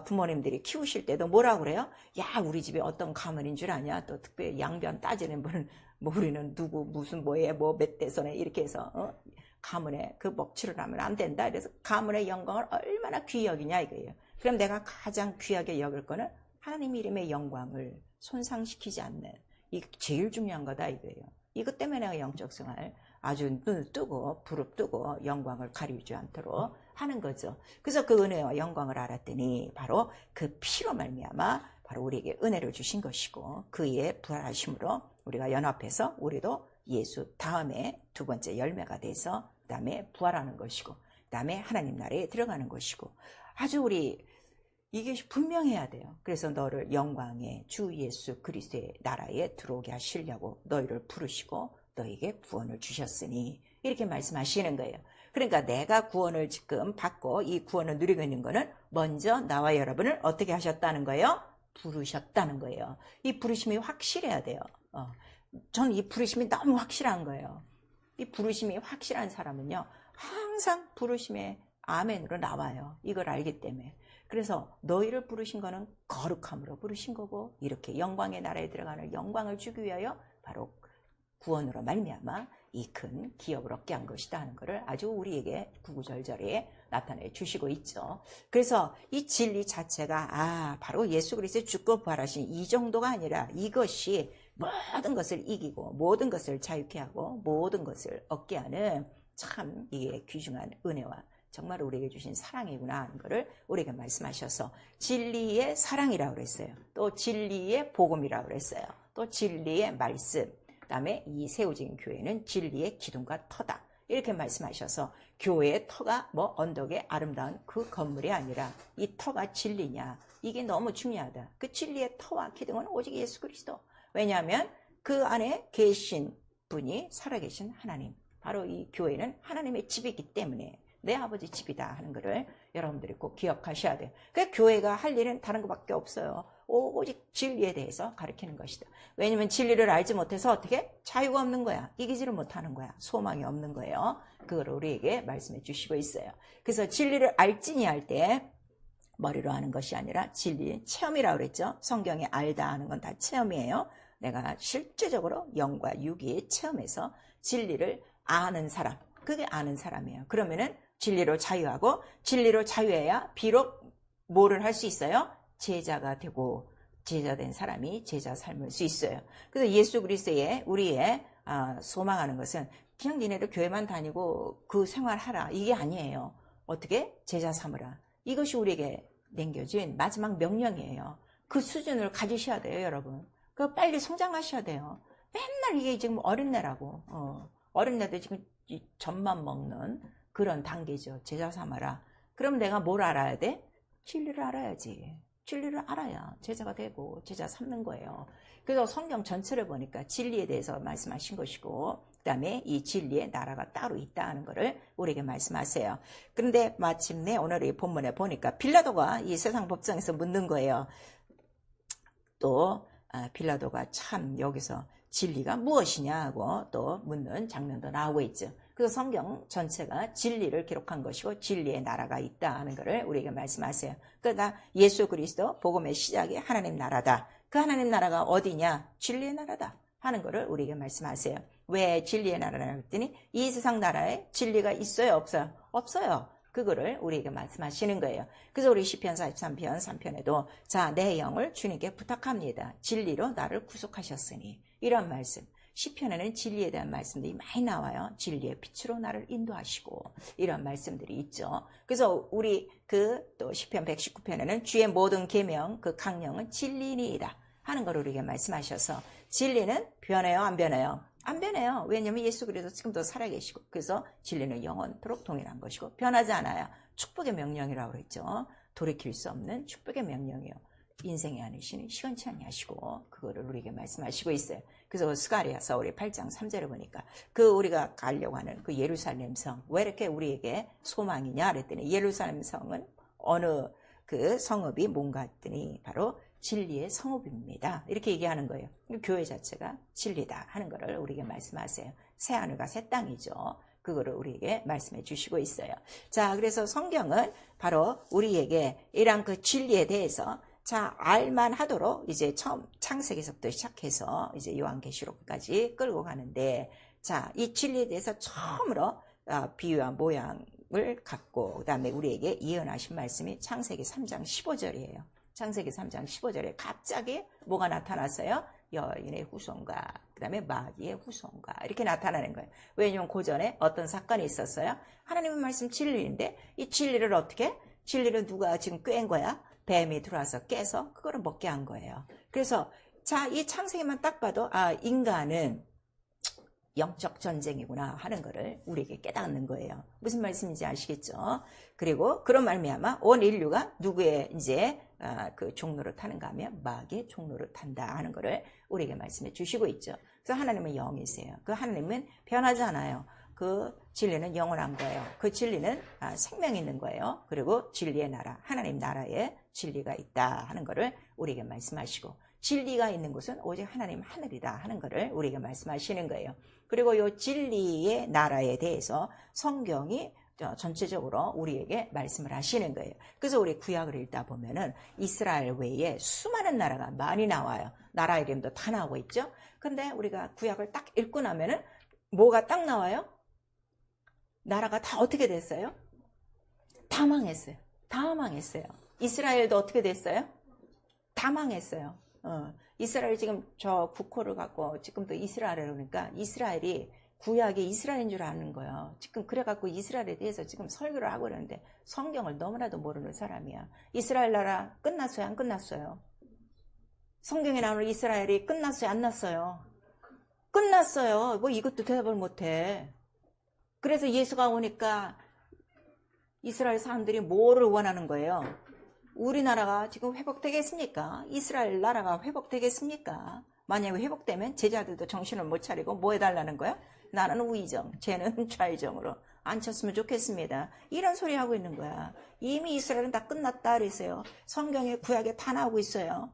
부모님들이 키우실 때도 뭐라고 그래요? 야 우리 집에 어떤 가문인 줄 아냐? 또 특별히 양변 따지는 분은 뭐 우리는 누구 무슨 뭐에 뭐 몇 대손에 이렇게 해서 가문에 그 먹칠을 하면 안 된다. 그래서 가문의 영광을 얼마나 귀히 여기냐 이거예요. 그럼 내가 가장 귀하게 여길 거는 하나님 이름의 영광을 손상시키지 않는 이게 제일 중요한 거다 이거예요. 이것 때문에 내가 영적 생활 아주 눈을 뜨고 부릅 뜨고 영광을 가리지 않도록 하는 거죠. 그래서 그 은혜와 영광을 알았더니 바로 그 피로 말미암아 바로 우리에게 은혜를 주신 것이고 그의 부활하심으로 우리가 연합해서 우리도 예수 다음에 두 번째 열매가 돼서 그 다음에 부활하는 것이고 그 다음에 하나님 나라에 들어가는 것이고 아주 우리 이게 분명해야 돼요. 그래서 너를 영광의 주 예수 그리스도의 나라에 들어오게 하시려고 너희를 부르시고 너에게 구원을 주셨으니 이렇게 말씀하시는 거예요. 그러니까 내가 구원을 지금 받고 이 구원을 누리고 있는 거는 먼저 나와 여러분을 어떻게 하셨다는 거예요? 부르셨다는 거예요. 이 부르심이 확실해야 돼요. 저는 이 부르심이 너무 확실한 거예요. 이 부르심이 확실한 사람은요. 항상 부르심의 아멘으로 나와요. 이걸 알기 때문에. 그래서 너희를 부르신 거는 거룩함으로 부르신 거고 이렇게 영광의 나라에 들어가는 영광을 주기 위하여 바로 구원으로 말미암아 이 큰 기업을 얻게 한 것이다 하는 것을 아주 우리에게 구구절절히 나타내 주시고 있죠. 그래서 이 진리 자체가 바로 예수 그리스도의 죽고 부활하신 이 정도가 아니라 이것이 모든 것을 이기고 모든 것을 자유케 하고 모든 것을 얻게 하는 참 이게 귀중한 은혜와 정말 우리에게 주신 사랑이구나 하는 것을 우리에게 말씀하셔서 진리의 사랑이라고 그랬어요. 또 진리의 복음이라고 그랬어요. 또 진리의 말씀. 그 다음에 이 세워진 교회는 진리의 기둥과 터다. 이렇게 말씀하셔서 교회의 터가 뭐 언덕의 아름다운 그 건물이 아니라 이 터가 진리냐. 이게 너무 중요하다. 그 진리의 터와 기둥은 오직 예수 그리스도. 왜냐하면 그 안에 계신 분이 살아계신 하나님. 바로 이 교회는 하나님의 집이기 때문에 내 아버지 집이다 하는 거를 여러분들이 꼭 기억하셔야 돼요. 그 교회가 할 일은 다른 것밖에 없어요. 오직 진리에 대해서 가르치는 것이다. 왜냐면 진리를 알지 못해서 어떻게? 자유가 없는 거야. 이기지를 못하는 거야. 소망이 없는 거예요. 그걸 우리에게 말씀해 주시고 있어요. 그래서 진리를 알지니 할 때 머리로 하는 것이 아니라 진리 체험이라고 그랬죠. 성경에 알다 하는 건 다 체험이에요. 내가 실제적으로 영과 육이 체험해서 진리를 아는 사람, 그게 아는 사람이에요. 그러면은 진리로 자유하고 진리로 자유해야 비록 뭐를 할 수 있어요? 제자가 되고 제자된 사람이 제자 삶을 수 있어요. 그래서 예수 그리스도의 우리의 소망하는 것은 그냥 니네들 교회만 다니고 그 생활하라 이게 아니에요. 어떻게? 제자 삼으라. 이것이 우리에게 남겨진 마지막 명령이에요. 그 수준을 가지셔야 돼요, 여러분. 그 빨리 성장하셔야 돼요. 맨날 이게 지금 어린애라고. 어린애들 지금 젖만 먹는 그런 단계죠. 제자 삼아라. 그럼 내가 뭘 알아야 돼? 진리를 알아야지. 진리를 알아야 제자가 되고 제자 삼는 거예요. 그래서 성경 전체를 보니까 진리에 대해서 말씀하신 것이고 그 다음에 이 진리의 나라가 따로 있다는 것을 우리에게 말씀하세요. 그런데 마침내 오늘 이 본문에 보니까 빌라도가 이 세상 법정에서 묻는 거예요. 또 빌라도가 참 여기서 진리가 무엇이냐고 또 묻는 장면도 나오고 있죠. 그래서 성경 전체가 진리를 기록한 것이고 진리의 나라가 있다 하는 것을 우리에게 말씀하세요. 그러니까 예수 그리스도 복음의 시작이 하나님 나라다. 그 하나님 나라가 어디냐? 진리의 나라다 하는 것을 우리에게 말씀하세요. 왜 진리의 나라라고 했더니 이 세상 나라에 진리가 있어요? 없어요? 없어요. 그거를 우리에게 말씀하시는 거예요. 그래서 우리 시편 43편 3편에도 자, 내 영을 주님께 부탁합니다. 진리로 나를 구속하셨으니 이런 말씀. 시편에는 진리에 대한 말씀들이 많이 나와요. 진리의 빛으로 나를 인도하시고 이런 말씀들이 있죠. 그래서 우리 또 시편 119편에는 주의 모든 계명 그 강령은 진리니이다 하는 걸 우리에게 말씀하셔서 진리는 변해요, 안 변해요? 안 변해요. 왜냐하면 예수 그리스도 지금도 살아계시고 그래서 진리는 영원토록 동일한 것이고 변하지 않아요. 축복의 명령이라고 그랬죠. 돌이킬 수 없는 축복의 명령이요. 인생의 안이시니 시원치 아니하시고 그거를 우리에게 말씀하시고 있어요. 그래서 스가랴서 우리 8장 3절을 보니까 그 우리가 가려고 하는 그 예루살렘 성 왜 이렇게 우리에게 소망이냐 그랬더니 예루살렘 성은 어느 그 성읍이 뭔가 했더니 바로 진리의 성읍입니다. 이렇게 얘기하는 거예요. 교회 자체가 진리다 하는 것을 우리에게 말씀하세요. 새 하늘과 새 땅이죠. 그거를 우리에게 말씀해 주시고 있어요. 자, 그래서 성경은 바로 우리에게 이런 그 진리에 대해서 자, 알만 하도록 이제 처음 창세기서부터 시작해서 이제 요한계시록까지 끌고 가는데 자, 이 진리에 대해서 처음으로 비유와 모양을 갖고 그다음에 우리에게 예언하신 말씀이 창세기 3장 15절이에요. 창세기 3장 15절에 갑자기 뭐가 나타났어요? 여인의 후손과 그다음에 마귀의 후손과 이렇게 나타나는 거예요. 왜냐하면 고전에 어떤 사건이 있었어요. 하나님의 말씀 진리인데 이 진리를 어떻게? 진리를 누가 지금 꿰은 거야? 뱀이 들어와서 깨서 그거를 먹게 한 거예요. 그래서 자, 이 창세기만 딱 봐도 인간은 영적 전쟁이구나 하는 거를 우리에게 깨닫는 거예요. 무슨 말씀인지 아시겠죠? 그리고 그런 말미암아 온 인류가 누구의 이제 그 종로를 타는가 하면 마귀의 종로를 탄다 하는 거를 우리에게 말씀해 주시고 있죠. 그래서 하나님은 영이세요. 그 하나님은 변하지 않아요. 그 진리는 영원한 거예요. 그 진리는 생명이 있는 거예요. 그리고 진리의 나라, 하나님 나라에 진리가 있다 하는 거를 우리에게 말씀하시고 진리가 있는 곳은 오직 하나님 하늘이다 하는 거를 우리에게 말씀하시는 거예요. 그리고 이 진리의 나라에 대해서 성경이 전체적으로 우리에게 말씀을 하시는 거예요. 그래서 우리 구약을 읽다 보면은 이스라엘 외에 수많은 나라가 많이 나와요. 나라 이름도 다 나오고 있죠. 근데 우리가 구약을 딱 읽고 나면은 뭐가 딱 나와요? 나라가 다 어떻게 됐어요? 다 망했어요. 다 망했어요. 이스라엘도 어떻게 됐어요? 다 망했어요. 이스라엘 지금 저 국호를 갖고 지금도 이스라엘을 그러니까 이스라엘이 구약이 이스라엘인 줄 아는 거예요. 지금 그래갖고 이스라엘에 대해서 지금 설교를 하고 그러는데 성경을 너무나도 모르는 사람이야. 이스라엘 나라 끝났어요? 안 끝났어요? 성경에 나오는 이스라엘이 끝났어요? 안 났어요? 끝났어요. 뭐 이것도 대답을 못해. 그래서 예수가 오니까 이스라엘 사람들이 뭐를 원하는 거예요? 우리나라가 지금 회복되겠습니까? 이스라엘 나라가 회복되겠습니까? 만약에 회복되면 제자들도 정신을 못 차리고 뭐 해달라는 거야? 나는 우의정, 쟤는 좌의정으로 안 쳤으면 좋겠습니다. 이런 소리 하고 있는 거야. 이미 이스라엘은 다 끝났다 그랬어요. 성경에 구약에 다 나오고 있어요.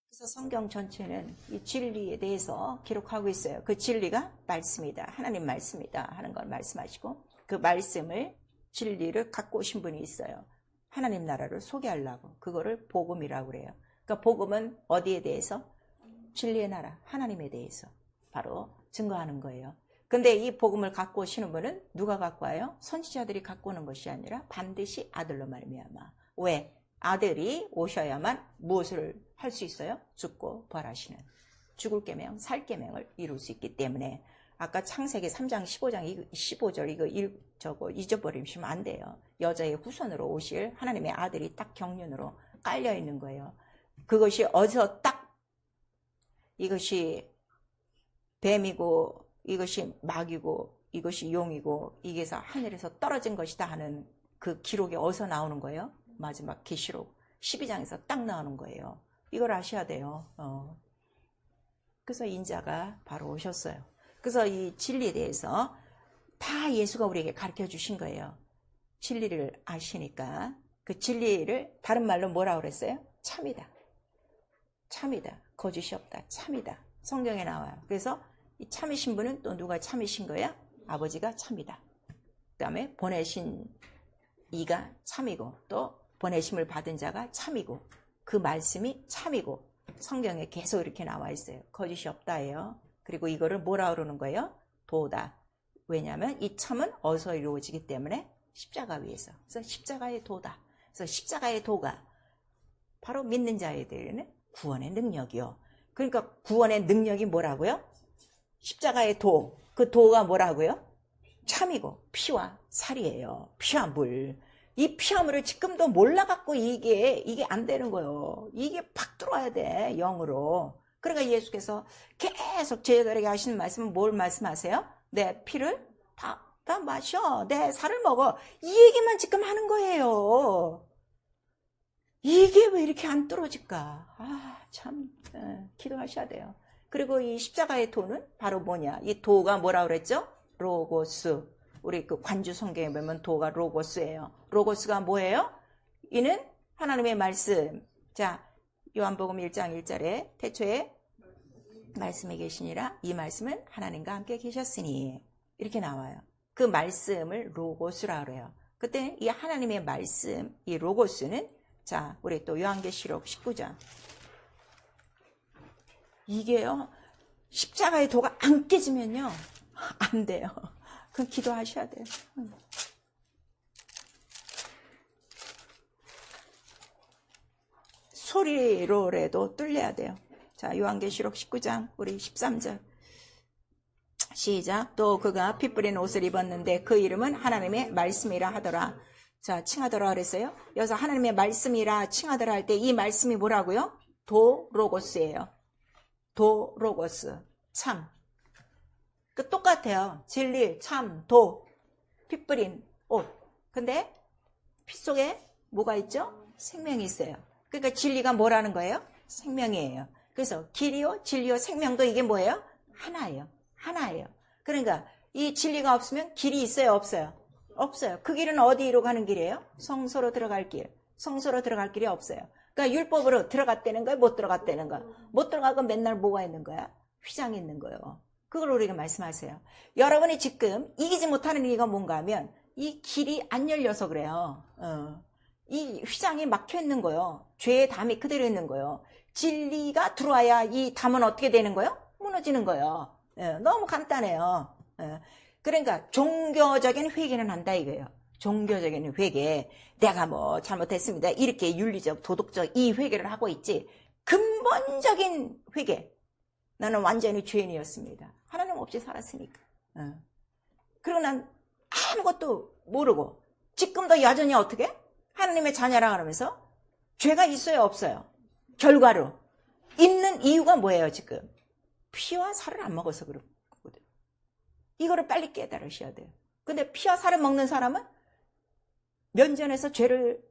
그래서 성경 전체는 이 진리에 대해서 기록하고 있어요. 그 진리가 말씀이다. 하나님 말씀이다 하는 걸 말씀하시고, 그 말씀을, 진리를 갖고 오신 분이 있어요. 하나님 나라를 소개하려고. 그거를 복음이라고 그래요. 그러니까 복음은 어디에 대해서? 진리의 나라, 하나님에 대해서 바로 증거하는 거예요. 근데 이 복음을 갖고 오시는 분은 누가 갖고 와요? 선지자들이 갖고 오는 것이 아니라 반드시 아들로 말미암아. 왜? 아들이 오셔야만 무엇을 할 수 있어요? 죽고 부활하시는, 죽을 계명, 살 계명을 이룰 수 있기 때문에. 아까 창세기 3장 15장 15절 이거 잊어버리시면 안 돼요. 여자의 후손으로 오실 하나님의 아들이 딱 경륜으로 깔려 있는 거예요. 그것이 어디서 딱, 이것이 뱀이고 이것이 마귀고 이것이 용이고 이게서 하늘에서 떨어진 것이다 하는 그 기록이 어디서 나오는 거예요? 마지막 계시록 12장에서 딱 나오는 거예요. 이걸 아셔야 돼요. 그래서 인자가 바로 오셨어요. 그래서 이 진리에 대해서 다 예수가 우리에게 가르쳐 주신 거예요. 진리를 아시니까 그 진리를 다른 말로 뭐라고 그랬어요? 참이다. 참이다. 거짓이 없다. 참이다. 성경에 나와요. 그래서 이 참이신 분은 또 누가 참이신 거야? 아버지가 참이다. 그 다음에 보내신 이가 참이고, 또 보내심을 받은 자가 참이고, 그 말씀이 참이고, 성경에 계속 이렇게 나와 있어요. 거짓이 없다예요. 그리고 이거를 뭐라 그러는 거예요? 도다. 왜냐하면 이 참은 어디서 이루어지기 때문에? 십자가 위에서. 그래서 십자가의 도다. 그래서 십자가의 도가 바로 믿는 자에 대한 구원의 능력이요. 그러니까 구원의 능력이 뭐라고요? 십자가의 도. 그 도가 뭐라고요? 참이고 피와 살이에요. 피와 물. 이 피와 물을 지금도 몰라갖고 이게 안 되는 거예요. 이게 팍 들어와야 돼, 영으로. 그러니까 예수께서 계속 제자들에게 하시는 말씀은 뭘 말씀하세요? 내 피를 다 마셔. 내 살을 먹어. 이 얘기만 지금 하는 거예요. 이게 왜 이렇게 안 떨어질까? 참, 기도하셔야 돼요. 그리고 이 십자가의 도는 바로 뭐냐? 이 도가 뭐라 그랬죠? 로고스. 우리 그 관주 성경에 보면 도가 로고스예요. 로고스가 뭐예요? 이는 하나님의 말씀. 자, 요한복음 1장 1절에 태초에 말씀이 계시니라. 이 말씀은 하나님과 함께 계셨으니. 이렇게 나와요. 그 말씀을 로고스라 그래요. 그때 이 하나님의 말씀, 이 로고스는, 자, 우리 또 요한계시록 19장. 이게요, 십자가의 도가 안 깨지면요, 안 돼요. 그럼 기도하셔야 돼요. 소리로라도 뚫려야 돼요. 자, 요한계시록 19장, 우리 13절. 시작. 또 그가 피 뿌린 옷을 입었는데 그 이름은 하나님의 말씀이라 하더라. 자, 칭하더라 그랬어요. 여기서 하나님의 말씀이라 칭하더라 할 때 이 말씀이 뭐라고요? 도로고스예요. 도로고스. 참. 그 똑같아요. 진리, 참, 도. 피 뿌린 옷. 근데 피 속에 뭐가 있죠? 생명이 있어요. 그러니까 진리가 뭐라는 거예요? 생명이에요. 그래서 길이요, 진리요, 생명도 이게 뭐예요? 하나예요. 하나예요. 그러니까 이 진리가 없으면 길이 있어요, 없어요? 없어요. 그 길은 어디로 가는 길이에요? 성소로 들어갈 길. 성소로 들어갈 길이 없어요. 그러니까 율법으로 들어갔다는 거야, 못 들어갔다는 거야? 못 들어가고 맨날 뭐가 있는 거야? 휘장이 있는 거예요. 그걸 우리가 말씀하세요. 여러분이 지금 이기지 못하는 이유가 뭔가 하면 이 길이 안 열려서 그래요. 이 휘장이 막혀 있는 거예요. 죄의 담이 그대로 있는 거예요. 진리가 들어와야 이 담은 어떻게 되는 거예요? 무너지는 거예요. 너무 간단해요. 그러니까 종교적인 회개는 한다 이거예요. 종교적인 회개. 내가 뭐 잘못했습니다. 이렇게 윤리적, 도덕적 이 회개를 하고 있지. 근본적인 회개. 나는 완전히 죄인이었습니다. 하나님 없이 살았으니까. 그리고 난 아무것도 모르고 지금도 여전히 어떻게? 하나님의 자녀라 그러면서 죄가 있어요, 없어요? 결과로 있는 이유가 뭐예요, 지금? 피와 살을 안 먹어서 그런 거거든요. 이거를 빨리 깨달으셔야 돼요. 근데 피와 살을 먹는 사람은 면전에서 죄를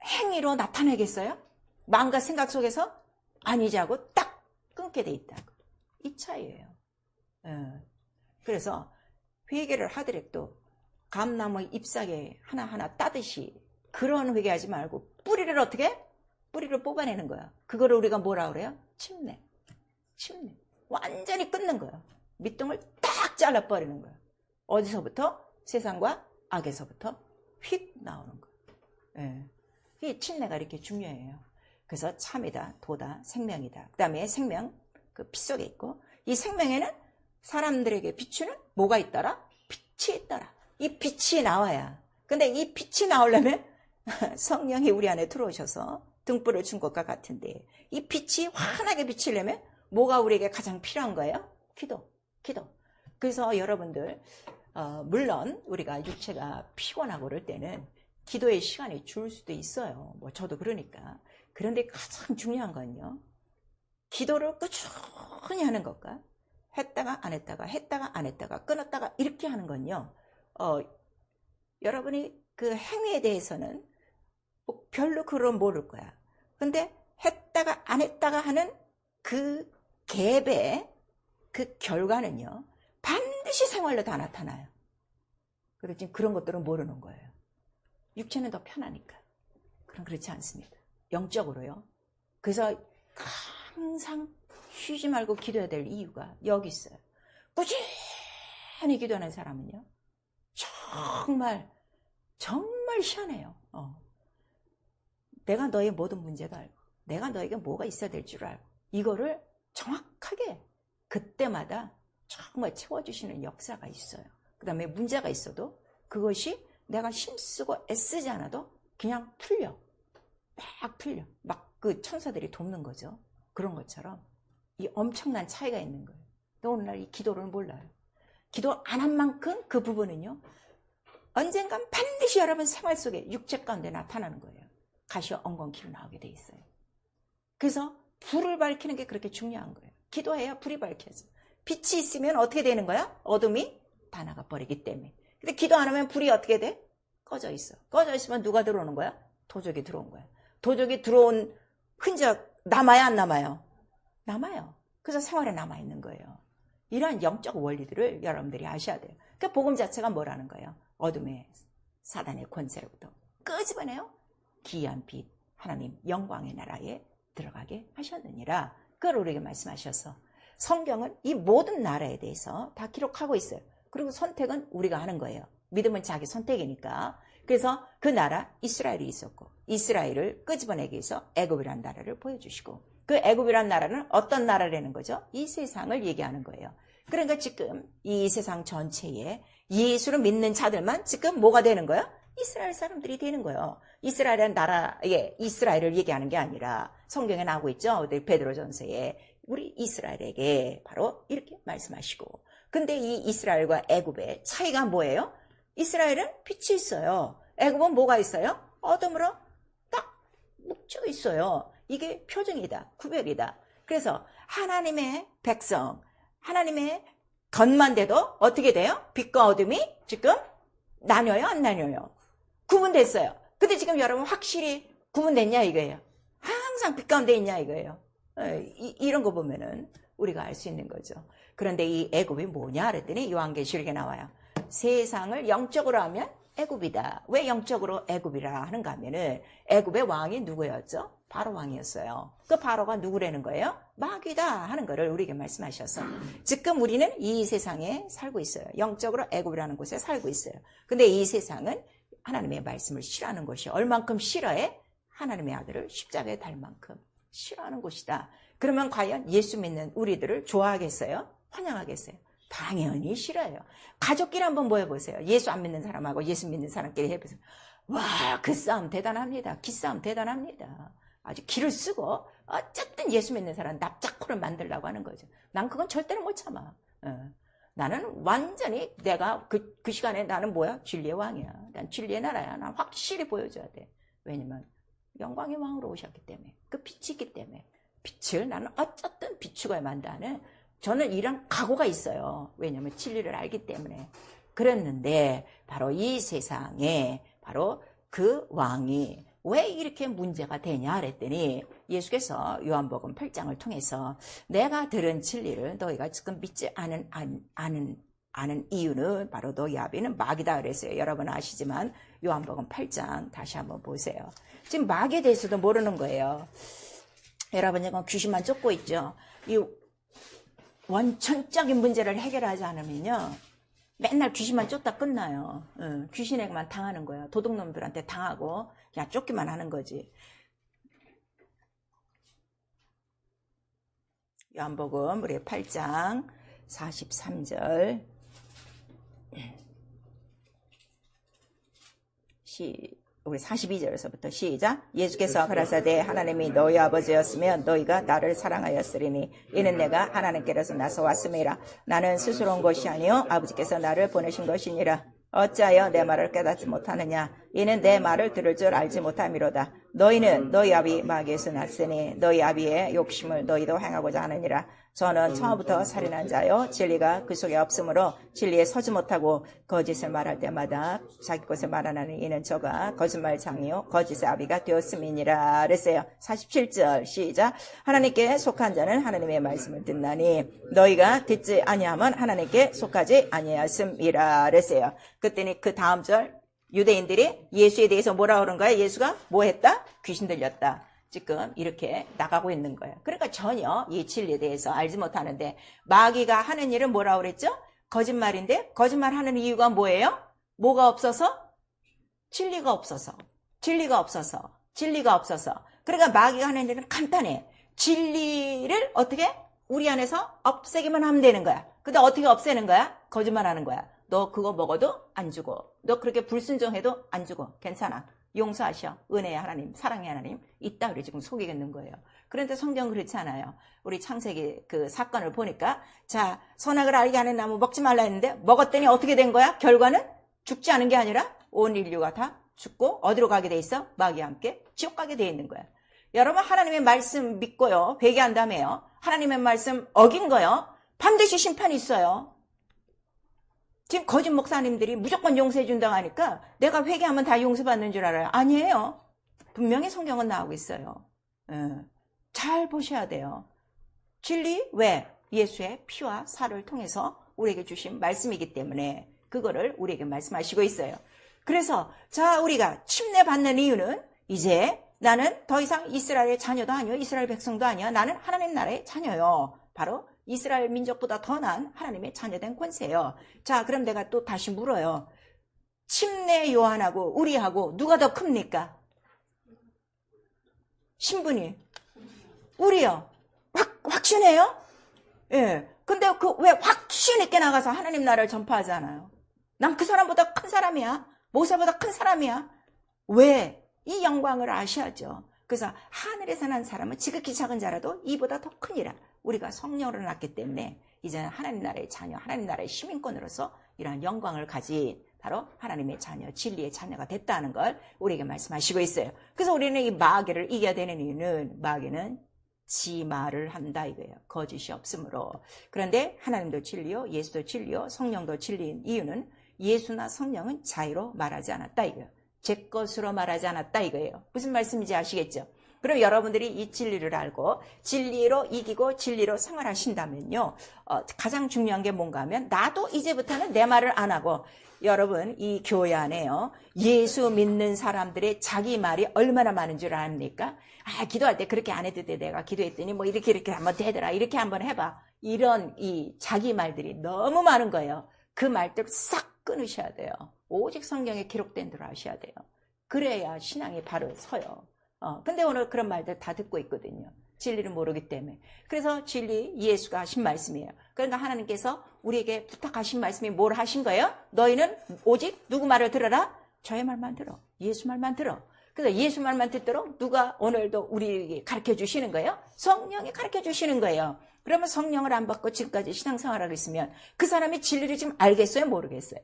행위로 나타내겠어요? 마음과 생각 속에서 아니지 하고 딱 끊게 돼 있다고. 이 차이예요. 그래서 회개를 하더라도 감나무 잎사귀 하나하나 따듯이 그런 회개하지 말고 뿌리를 어떻게? 뿌리를 뽑아내는 거야. 그거를 우리가 뭐라 그래요? 침례. 침례. 완전히 끊는 거야. 밑둥을 딱 잘라버리는 거야. 어디서부터? 세상과 악에서부터 휙 나오는 거야. 예. 이 침례가 이렇게 중요해요. 그래서 참이다, 도다, 생명이다. 그 다음에 생명, 그 피 속에 있고, 이 생명에는 사람들에게 비추는 뭐가 있더라? 빛이 있더라. 이 빛이 나와야. 근데 이 빛이 나오려면 성령이 우리 안에 들어오셔서 등불을 준 것과 같은데, 이 빛이 환하게 비치려면 뭐가 우리에게 가장 필요한 거예요? 기도. 그래서 여러분들, 물론 우리가 육체가 피곤하고 그럴 때는 기도의 시간이 줄 수도 있어요. 뭐 저도 그러니까. 그런데 가장 중요한 건요, 기도를 꾸준히 하는 것과 했다가 안 했다가 했다가 안 했다가 끊었다가 이렇게 하는 건요, 여러분이 그 행위에 대해서는 뭐 별로 그런 모를 거야. 근데 했다가 안 했다가 하는 그 갭의 그 결과는요, 반드시 생활로 다 나타나요. 그래서 지금 그런 것들은 모르는 거예요. 육체는 더 편하니까. 그럼 그렇지 않습니다. 영적으로요. 그래서 항상 쉬지 말고 기도해야 될 이유가 여기 있어요. 꾸준히 기도하는 사람은요, 정말 희한해요. 내가 너의 모든 문제도 알고, 내가 너에게 뭐가 있어야 될 줄 알고, 이거를 정확하게 그때마다 정말 채워주시는 역사가 있어요. 그 다음에 문제가 있어도 그것이 내가 힘쓰고 애쓰지 않아도 그냥 풀려. 막 풀려. 막 그 천사들이 돕는 거죠. 그런 것처럼 이 엄청난 차이가 있는 거예요. 근데 오늘날 이 기도를 몰라요. 기도 안 한 만큼 그 부분은요, 언젠간 반드시 여러분 생활 속에 육체 가운데 나타나는 거예요. 가시와 엉겅퀴로 나오게 돼 있어요. 그래서 불을 밝히는 게 그렇게 중요한 거예요. 기도해야 불이 밝혀져. 빛이 있으면 어떻게 되는 거야? 어둠이 다 나가버리기 때문에. 근데 기도 안 하면 불이 어떻게 돼? 꺼져 있어. 꺼져 있으면 누가 들어오는 거야? 도적이 들어온 거야. 도적이 들어온 흔적 남아야 안 남아요? 남아요. 그래서 생활에 남아있는 거예요. 이러한 영적 원리들을 여러분들이 아셔야 돼요. 그러니까 복음 자체가 뭐라는 거예요? 어둠의 사단의 권세로부터 끄집어내요. 기이한 빛, 하나님 영광의 나라에 들어가게 하셨느니라. 그걸 우리에게 말씀하셔서 성경은 이 모든 나라에 대해서 다 기록하고 있어요. 그리고 선택은 우리가 하는 거예요. 믿음은 자기 선택이니까. 그래서 그 나라 이스라엘이 있었고, 이스라엘을 끄집어내기 위해서 애굽이라는 나라를 보여주시고, 그 애굽이라는 나라는 어떤 나라라는 거죠? 이 세상을 얘기하는 거예요. 그러니까 지금 이 세상 전체에 예수를 믿는 자들만 지금 뭐가 되는 거예요? 이스라엘 사람들이 되는 거예요. 이스라엘이라는 나라에 이스라엘을 얘기하는 게 아니라 성경에 나오고 있죠. 베드로전서에 우리 이스라엘에게 바로 이렇게 말씀하시고, 근데 이 이스라엘과 애굽의 차이가 뭐예요? 이스라엘은 빛이 있어요. 애굽은 뭐가 있어요? 어둠으로 딱 묵혀 있어요. 이게 표정이다. 구별이다. 그래서 하나님의 백성, 하나님의 겉만 돼도 어떻게 돼요? 빛과 어둠이 지금 나뉘어요? 안 나뉘어요? 구분됐어요. 근데 지금 여러분 확실히 구분됐냐 이거예요. 항상 빛 가운데 있냐 이거예요. 이런 거 보면은 우리가 알 수 있는 거죠. 그런데 이 애굽이 뭐냐 그랬더니 요한계시록에 나와요. 세상을 영적으로 하면 애굽이다. 왜 영적으로 애굽이라 하는가 하면은 애굽의 왕이 누구였죠? 바로 왕이었어요. 그 바로가 누구라는 거예요? 마귀다 하는 거를 우리에게 말씀하셔서 지금 우리는 이 세상에 살고 있어요. 영적으로 애굽이라는 곳에 살고 있어요. 근데 이 세상은 하나님의 말씀을 싫어하는 곳이 얼만큼 싫어해? 하나님의 아들을 십자가에 달 만큼 싫어하는 곳이다. 그러면 과연 예수 믿는 우리들을 좋아하겠어요? 환영하겠어요? 당연히 싫어요. 가족끼리 한번 모여보세요. 예수 안 믿는 사람하고 예수 믿는 사람끼리 해보세요. 와, 그 싸움 대단합니다. 기싸움 대단합니다. 아주 기를 쓰고 어쨌든 예수 믿는 사람 납작코를 만들려고 하는 거죠. 난 그건 절대로 못 참아. 나는 완전히 내가 그 시간에 나는 뭐야? 진리의 왕이야. 난 진리의 나라야. 난 확실히 보여줘야 돼. 왜냐면 영광의 왕으로 오셨기 때문에, 그 빛이 있기 때문에 빛을 나는 어쨌든 비추어야만 한다는 저는 이런 각오가 있어요. 왜냐면 진리를 알기 때문에. 그랬는데 바로 이 세상에 바로 그 왕이 왜 이렇게 문제가 되냐 그랬더니 예수께서 요한복음 8장을 통해서 내가 들은 진리를 너희가 지금 믿지 아는 이유는 바로 너희 아비는 마귀다 그랬어요. 여러분 아시지만 요한복음 8장 다시 한번 보세요. 지금 마귀에 대해서도 모르는 거예요. 여러분 이건 귀신만 쫓고 있죠. 이 원천적인 문제를 해결하지 않으면요 맨날 귀신만 쫓다 끝나요. 귀신에게만 당하는 거예요. 도둑놈들한테 당하고 그냥 쫓기만 하는 거지. 요한복음 우리 8장 43절 우리 42절에서부터 시작. 예수께서 가라사대 하나님이 너희 아버지였으면 너희가 나를 사랑하였으리니 이는 내가 하나님께로서 나서 왔음이라. 나는 스스로 온 것이 아니요 아버지께서 나를 보내신 것이니라. 어찌하여 내 말을 깨닫지 못하느냐. 이는 내 말을 들을 줄 알지 못함이로다. 너희는 너희 아비 마귀에서 났으니 너희 아비의 욕심을 너희도 행하고자 하느니라. 저는 처음부터 살인한 자요 진리가 그 속에 없으므로 진리에 서지 못하고 거짓을 말할 때마다 자기 것을 말하나니 이는 저가 거짓말장이요 거짓의 아비가 되었음이니라 그랬어요. 47절 시작. 하나님께 속한 자는 하나님의 말씀을 듣나니 너희가 듣지 아니하면 하나님께 속하지 아니하였음이라 그랬어요. 그랬더니 그 다음 절 유대인들이 예수에 대해서 뭐라 그런 거야? 예수가 뭐 했다? 귀신 들렸다. 지금 이렇게 나가고 있는 거예요. 그러니까 전혀 이 진리에 대해서 알지 못하는데 마귀가 하는 일은 뭐라고 그랬죠? 거짓말인데 거짓말하는 이유가 뭐예요? 뭐가 없어서? 진리가 없어서. 진리가 없어서. 진리가 없어서. 그러니까 마귀가 하는 일은 간단해. 진리를 어떻게? 우리 안에서 없애기만 하면 되는 거야. 근데 어떻게 없애는 거야? 거짓말하는 거야. 너 그거 먹어도 안 주고 너 그렇게 불순종해도 안 주고 괜찮아. 용서하셔. 은혜의 하나님, 사랑의 하나님 있다 우리 지금 속이겠는 거예요. 그런데 성경은 그렇지 않아요. 우리 창세기 그 사건을 보니까 자 선악을 알게 하는 나무 먹지 말라 했는데 먹었더니 어떻게 된 거야? 결과는 죽지 않은 게 아니라 온 인류가 다 죽고 어디로 가게 돼 있어? 마귀와 함께 지옥 가게 돼 있는 거야. 여러분 하나님의 말씀 믿고요. 회개한다며요. 하나님의 말씀 어긴 거요. 반드시 심판이 있어요. 지금 거짓 목사님들이 무조건 용서해 준다고 하니까 내가 회개하면 다 용서받는 줄 알아요. 아니에요. 분명히 성경은 나오고 있어요. 잘 보셔야 돼요. 진리 왜? 예수의 피와 살을 통해서 우리에게 주신 말씀이기 때문에 그거를 우리에게 말씀하시고 있어요. 그래서 자 우리가 침례받는 이유는 이제 나는 더 이상 이스라엘의 자녀도 아니요 이스라엘 백성도 아니야. 나는 하나님 나라의 자녀요. 바로 이스라엘 민족보다 더 나은 하나님의 자녀된 권세예요. 자, 그럼 내가 또 다시 물어요. 침례 요한하고 우리하고 누가 더 큽니까? 신분이. 우리요. 확신해요? 예. 근데 그 왜 확신 있게 나가서 하나님 나라를 전파하잖아요. 난 그 사람보다 큰 사람이야. 모세보다 큰 사람이야. 왜? 이 영광을 아셔야죠. 그래서 하늘에서 난 사람은 지극히 작은 자라도 이보다 더 크니라. 우리가 성령으로 낳기 때문에 이제는 하나님 나라의 자녀, 하나님 나라의 시민권으로서 이러한 영광을 가진 바로 하나님의 자녀, 진리의 자녀가 됐다는 걸 우리에게 말씀하시고 있어요. 그래서 우리는 이 마귀를 이겨야 되는 이유는 마귀는 지 말을 한다 이거예요. 거짓이 없으므로. 그런데 하나님도 진리요, 예수도 진리요, 성령도 진리인 이유는 예수나 성령은 자유로 말하지 않았다 이거예요. 제 것으로 말하지 않았다 이거예요. 무슨 말씀인지 아시겠죠? 그럼 여러분들이 이 진리를 알고 진리로 이기고 진리로 생활하신다면요. 가장 중요한 게 뭔가 하면 나도 이제부터는 내 말을 안 하고 여러분 이 교회 안에요. 예수 믿는 사람들의 자기 말이 얼마나 많은 줄 아십니까? 기도할 때 그렇게 안 해도 돼. 내가 기도했더니 뭐 이렇게 한번 되더라. 이렇게 한번 해봐. 이런 이 자기 말들이 너무 많은 거예요. 그 말들을 싹 끊으셔야 돼요. 오직 성경에 기록된 대로 하셔야 돼요. 그래야 신앙이 바로 서요. 근데 오늘 그런 말들 다 듣고 있거든요. 진리를 모르기 때문에. 그래서 진리 예수가 하신 말씀이에요. 그러니까 하나님께서 우리에게 부탁하신 말씀이 뭘 하신 거예요? 너희는 오직 누구 말을 들어라? 저의 말만 들어. 예수 말만 들어. 그래서 예수 말만 듣도록 누가 오늘도 우리에게 가르쳐 주시는 거예요? 성령이 가르쳐 주시는 거예요. 그러면 성령을 안 받고 지금까지 신앙생활하고 있으면 그 사람이 진리를 지금 알겠어요? 모르겠어요?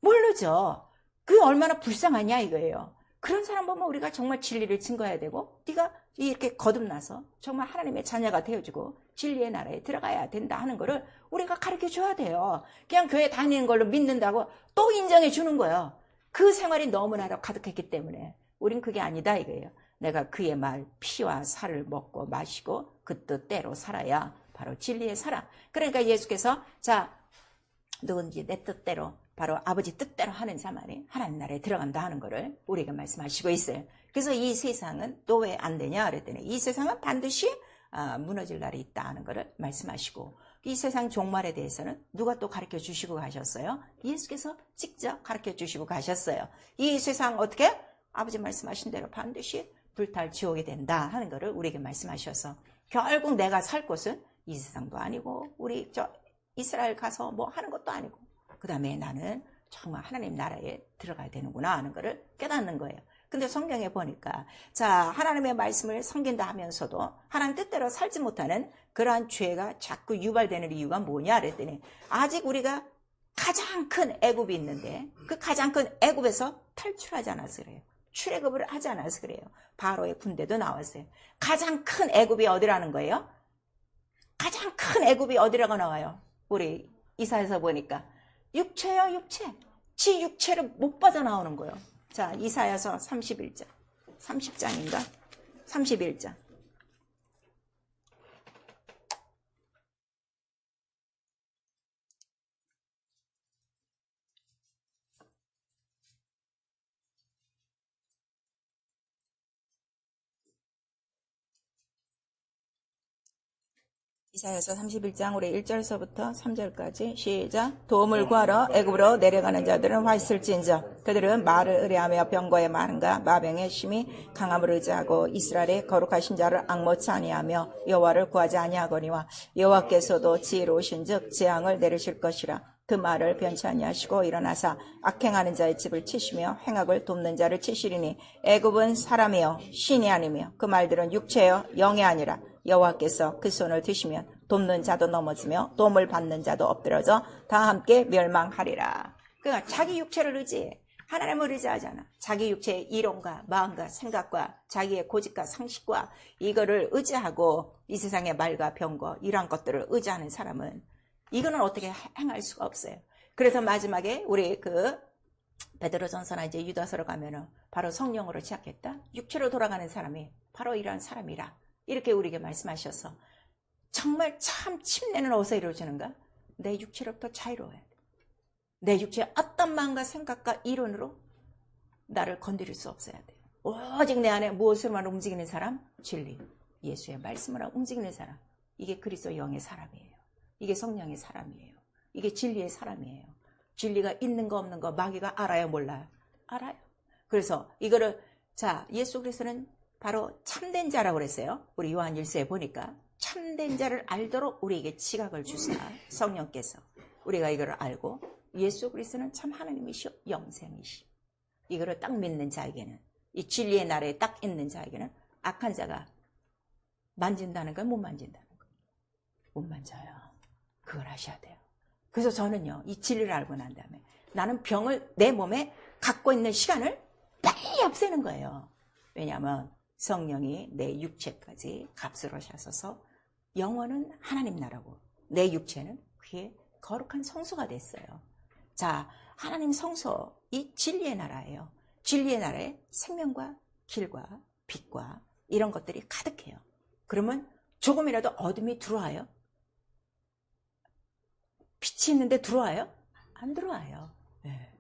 모르죠. 그게 얼마나 불쌍하냐 이거예요. 그런 사람 보면 우리가 정말 진리를 증거해야 되고 네가 이렇게 거듭나서 정말 하나님의 자녀가 되어주고 진리의 나라에 들어가야 된다 하는 거를 우리가 가르쳐줘야 돼요. 그냥 교회 다니는 걸로 믿는다고 또 인정해 주는 거예요. 그 생활이 너무나도 가득했기 때문에 우린 그게 아니다 이거예요. 내가 그의 말 피와 살을 먹고 마시고 그 뜻대로 살아야 바로 진리의 사랑. 그러니까 예수께서 자 누군지 내 뜻대로 바로 아버지 뜻대로 하는 자만이 하나님 나라에 들어간다 하는 것을 우리에게 말씀하시고 있어요. 그래서 이 세상은 또 왜 안 되냐 그랬더니 이 세상은 반드시 무너질 날이 있다 하는 것을 말씀하시고, 이 세상 종말에 대해서는 누가 또 가르쳐 주시고 가셨어요? 예수께서 직접 가르쳐 주시고 가셨어요. 이 세상 어떻게? 아버지 말씀하신 대로 반드시 불탈 지옥이 된다 하는 것을 우리에게 말씀하셔서, 결국 내가 살 곳은 이 세상도 아니고 우리 이스라엘 가서 뭐 하는 것도 아니고, 그 다음에 나는 정말 하나님 나라에 들어가야 되는구나 하는 것을 깨닫는 거예요. 근데 성경에 보니까 하나님의 말씀을 섬긴다 하면서도 하나님 뜻대로 살지 못하는 그러한 죄가 자꾸 유발되는 이유가 뭐냐 그랬더니, 아직 우리가 가장 큰 애굽이 있는데 그 가장 큰 애굽에서 탈출하지 않아서 그래요. 출애굽을 하지 않아서 그래요. 바로의 군대도 나왔어요. 가장 큰 애굽이 어디라는 거예요? 가장 큰 애굽이 어디라고 나와요? 우리 이사야서 보니까 육체요, 육체. 지 육체를 못 빠져나오는 거예요. 자, 이사야서 30장인가? 31장. 이사야서 31장 우리 1절서부터 3절까지 시작. 도움을 구하러 애굽으로 내려가는 자들은 화 있을진저, 그들은 말을 의뢰하며 병거의 많음과 마병의 심히 강함을 의지하고 이스라엘의 거룩하신 자를 앙모치 아니하며 여호와를 구하지 아니하거니와 여호와께서도 지혜로우신즉 재앙을 내리실 것이라. 그 말을 변치 아니하시고 일어나사 악행하는 자의 집을 치시며 행악을 돕는 자를 치시리니 애굽은 사람이요 신이 아니며 그 말들은 육체요 영이 아니라 여호와께서 그 손을 드시면 돕는 자도 넘어지며 도움을 받는 자도 엎드러져 다 함께 멸망하리라. 그러니까 자기 육체를 의지해. 하나님을 의지하잖아. 자기 육체의 이론과 마음과 생각과 자기의 고집과 상식과 이거를 의지하고 이 세상의 말과 병거 이러한 것들을 의지하는 사람은 이거는 어떻게 행할 수가 없어요. 그래서 마지막에 우리 베드로전서나 이제 유다서로 가면은 바로 성령으로 시작했다. 육체로 돌아가는 사람이 바로 이러한 사람이라. 이렇게 우리에게 말씀하셔서 정말 참 침례는 어디서 이루어지는가? 내 육체로부터 자유로워야 돼. 내 육체의 어떤 마음과 생각과 이론으로 나를 건드릴 수 없어야 돼. 오직 내 안에 무엇으로만 움직이는 사람? 진리. 예수의 말씀으로 움직이는 사람. 이게 그리스도 영의 사람이에요. 이게 성령의 사람이에요. 이게 진리의 사람이에요. 진리가 있는 거 없는 거 마귀가 알아요, 몰라요? 알아요. 그래서 이거를 예수 그리스도는 바로 참된 자라고 그랬어요. 우리 요한 1서에 보니까 참된 자를 알도록 우리에게 지각을 주사 성령께서 우리가 이거를 알고 예수 그리스도는 참 하나님이시오 영생이시오. 이거를 딱 믿는 자에게는, 이 진리의 나라에 딱 있는 자에게는 악한 자가 만진다는 걸 못 만진다는 거예요. 못 만져요. 그걸 하셔야 돼요. 그래서 저는요, 이 진리를 알고 난 다음에 나는 병을 내 몸에 갖고 있는 시간을 빨리 없애는 거예요. 왜냐하면 성령이 내 육체까지 값으로 하셔서 영혼은 하나님 나라고 내 육체는 그의 거룩한 성소가 됐어요. 하나님 성소, 이 진리의 나라예요. 진리의 나라에 생명과 길과 빛과 이런 것들이 가득해요. 그러면 조금이라도 어둠이 들어와요? 빛이 있는데 들어와요? 안 들어와요. 네.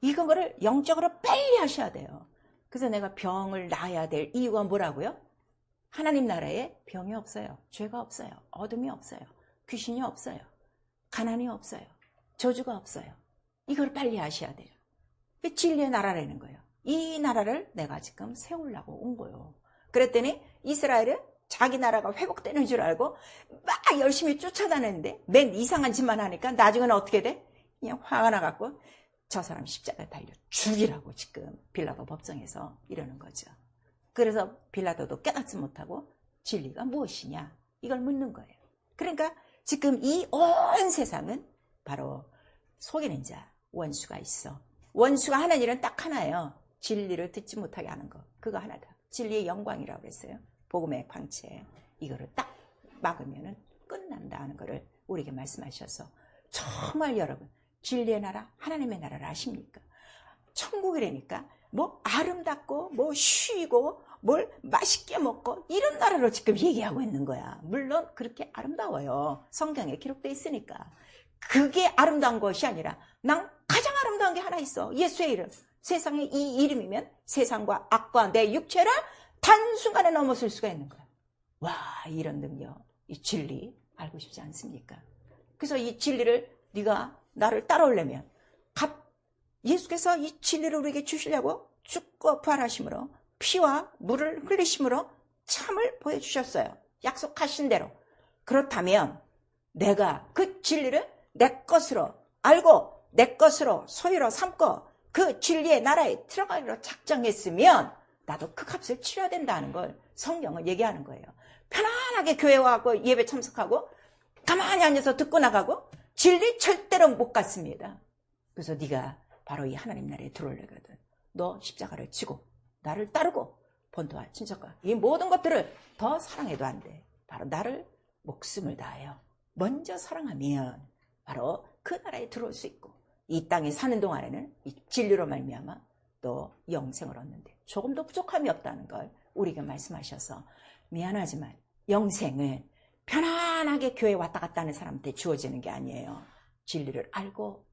이거를 영적으로 빨리 하셔야 돼요. 그래서 내가 병을 나아야 될 이유가 뭐라고요? 하나님 나라에 병이 없어요. 죄가 없어요. 어둠이 없어요. 귀신이 없어요. 가난이 없어요. 저주가 없어요. 이걸 빨리 하셔야 돼요. 이게 진리의 나라라는 거예요. 이 나라를 내가 지금 세우려고 온 거예요. 그랬더니 이스라엘은 자기 나라가 회복되는 줄 알고 막 열심히 쫓아다녔는데 맨 이상한 짓만 하니까 나중에는 어떻게 돼? 그냥 화가 나갖고 저 사람 십자가에 달려 죽이라고 지금 빌라도 법정에서 이러는 거죠. 그래서 빌라도도 깨닫지 못하고 진리가 무엇이냐 이걸 묻는 거예요. 그러니까 지금 이 온 세상은 바로 속이는 자, 원수가 있어. 원수가 하는 일은 딱 하나예요. 진리를 듣지 못하게 하는 거. 그거 하나다. 진리의 영광이라고 그랬어요. 복음의 광채. 이거를 딱 막으면 끝난다 하는 거를 우리에게 말씀하셔서 정말 여러분 진리의 나라, 하나님의 나라를 아십니까? 천국이라니까 뭐 아름답고 뭐 쉬고 뭘 맛있게 먹고 이런 나라로 지금 얘기하고 있는 거야. 물론 그렇게 아름다워요. 성경에 기록되어 있으니까. 그게 아름다운 것이 아니라 난 가장 아름다운 게 하나 있어. 예수의 이름. 세상에 이 이름이면 세상과 악과 내 육체를 단순간에 넘어설 수가 있는 거야. 와, 이런 능력, 이 진리 알고 싶지 않습니까? 그래서 이 진리를 네가 나를 따라오려면 예수께서 이 진리를 우리에게 주시려고 죽고 부활하심으로 피와 물을 흘리심으로 참을 보여주셨어요. 약속하신 대로. 그렇다면 내가 그 진리를 내 것으로 알고 내 것으로 소유로 삼고 그 진리의 나라에 들어가기로 작정했으면 나도 그 값을 치러야 된다는 걸 성경은 얘기하는 거예요. 편안하게 교회 와서 예배 참석하고 가만히 앉아서 듣고 나가고 진리 절대로 못 갔습니다. 그래서 네가 바로 이 하나님 나라에 들어오려거든. 너 십자가를 지고 나를 따르고 본토와 친척과 이 모든 것들을 더 사랑해도 안 돼. 바로 나를 목숨을 다하여 먼저 사랑하면 바로 그 나라에 들어올 수 있고 이 땅에 사는 동안에는 이 진리로 말미암아 또 영생을 얻는데 조금도 부족함이 없다는 걸 우리에게 말씀하셔서 미안하지만 영생은 편안하게 교회 왔다 갔다 하는 사람한테 주어지는 게 아니에요. 진리를 알고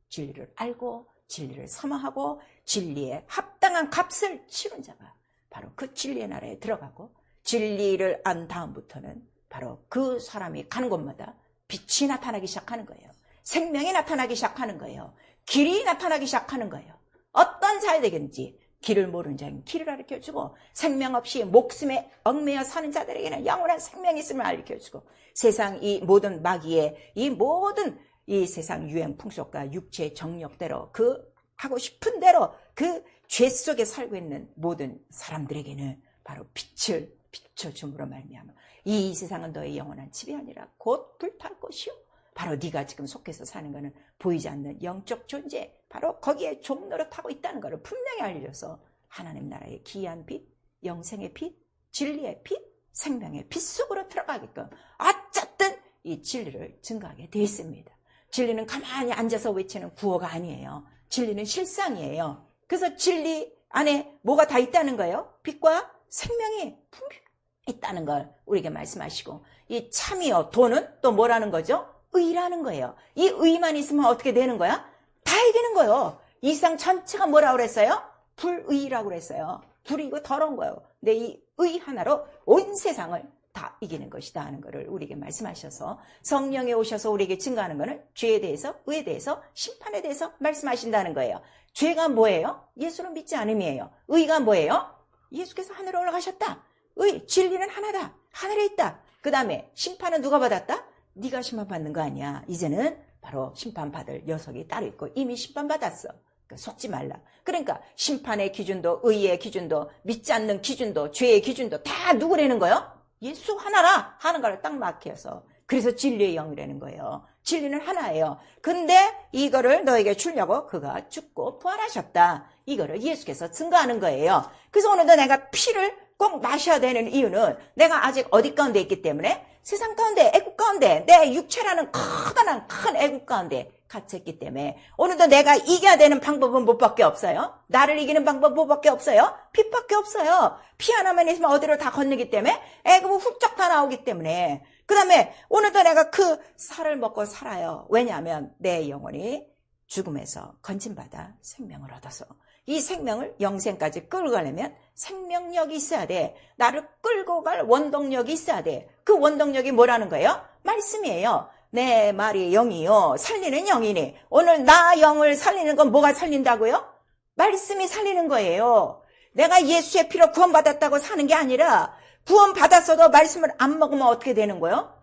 진리를 사모하고 진리에 합당한 값을 치른 자가 바로 그 진리의 나라에 들어가고 진리를 안 다음부터는 바로 그 사람이 가는 곳마다 빛이 나타나기 시작하는 거예요. 생명이 나타나기 시작하는 거예요. 길이 나타나기 시작하는 거예요. 어떤 자에게든지 길을 모르는 자에게는 길을 가르쳐주고 생명 없이 목숨에 얽매여 사는 자들에게는 영원한 생명이 있음을 가르쳐주고 세상 이 모든 마귀의 이 모든 이 세상 유행 풍속과 육체의 정력대로 그 하고 싶은 대로 그 죄 속에 살고 있는 모든 사람들에게는 바로 빛을 비춰줌으로 말미암아 이 세상은 너의 영원한 집이 아니라 곧 불탈 것이요 바로 네가 지금 속해서 사는 것은 보이지 않는 영적 존재 바로 거기에 종노릇하고 있다는 것을 분명히 알려줘서 하나님 나라의 기이한 빛, 영생의 빛, 진리의 빛, 생명의 빛 속으로 들어가게끔 어쨌든 이 진리를 증거하게 되어 있습니다. 진리는 가만히 앉아서 외치는 구호가 아니에요. 진리는 실상이에요. 그래서 진리 안에 뭐가 다 있다는 거예요. 빛과 생명이 분명히 있다는 걸 우리에게 말씀하시고 이 참이요 돈은 또 뭐라는 거죠? 의라는 거예요. 이 의만 있으면 어떻게 되는 거야? 다 이기는 거예요. 이 세상 전체가 뭐라고 그랬어요? 불의라고 그랬어요. 불이고 더러운 거예요. 근데 이 의 하나로 온 세상을 다 이기는 것이다 하는 것을 우리에게 말씀하셔서 성령이 오셔서 우리에게 증거하는 것은 죄에 대해서 의에 대해서 심판에 대해서 말씀하신다는 거예요. 죄가 뭐예요? 예수를 믿지 않음이에요. 의가 뭐예요? 예수께서 하늘에 올라가셨다. 의, 진리는 하나다. 하늘에 있다. 그 다음에 심판은 누가 받았다? 네가 심판받는 거 아니야. 이제는 바로 심판받을 녀석이 따로 있고 이미 심판받았어. 그러니까 속지 말라. 그러니까 심판의 기준도 의의 기준도 믿지 않는 기준도 죄의 기준도 다 누구라는 거예요? 예수 하나라 하는 걸 딱 막혀서 그래서 진리의 영이라는 거예요. 진리는 하나예요. 근데 이거를 너에게 주려고 그가 죽고 부활하셨다. 이거를 예수께서 증거하는 거예요. 그래서 오늘도 내가 피를 꼭 마셔야 되는 이유는 내가 아직 어디 가운데 있기 때문에 세상 가운데 애국 가운데 내 육체라는 커다란 큰 애국 가운데 갇혔기 때문에 오늘도 내가 이겨야 되는 방법은 뭐밖에 없어요? 나를 이기는 방법 뭐밖에 없어요? 빛밖에 없어요. 피 하나만 있으면 어디로 다 건너기 때문에 애국은 훌쩍 다 나오기 때문에 그 다음에 오늘도 내가 그 살을 먹고 살아요. 왜냐하면 내 영혼이 죽음에서 건진받아 생명을 얻어서 이 생명을 영생까지 끌고 가려면 생명력이 있어야 돼. 나를 끌고 갈 원동력이 있어야 돼. 그 원동력이 뭐라는 거예요? 말씀이에요. 내 말이 영이요. 살리는 영이니. 오늘 나 영을 살리는 건 뭐가 살린다고요? 말씀이 살리는 거예요. 내가 예수의 피로 구원받았다고 사는 게 아니라 구원받았어도 말씀을 안 먹으면 어떻게 되는 거예요?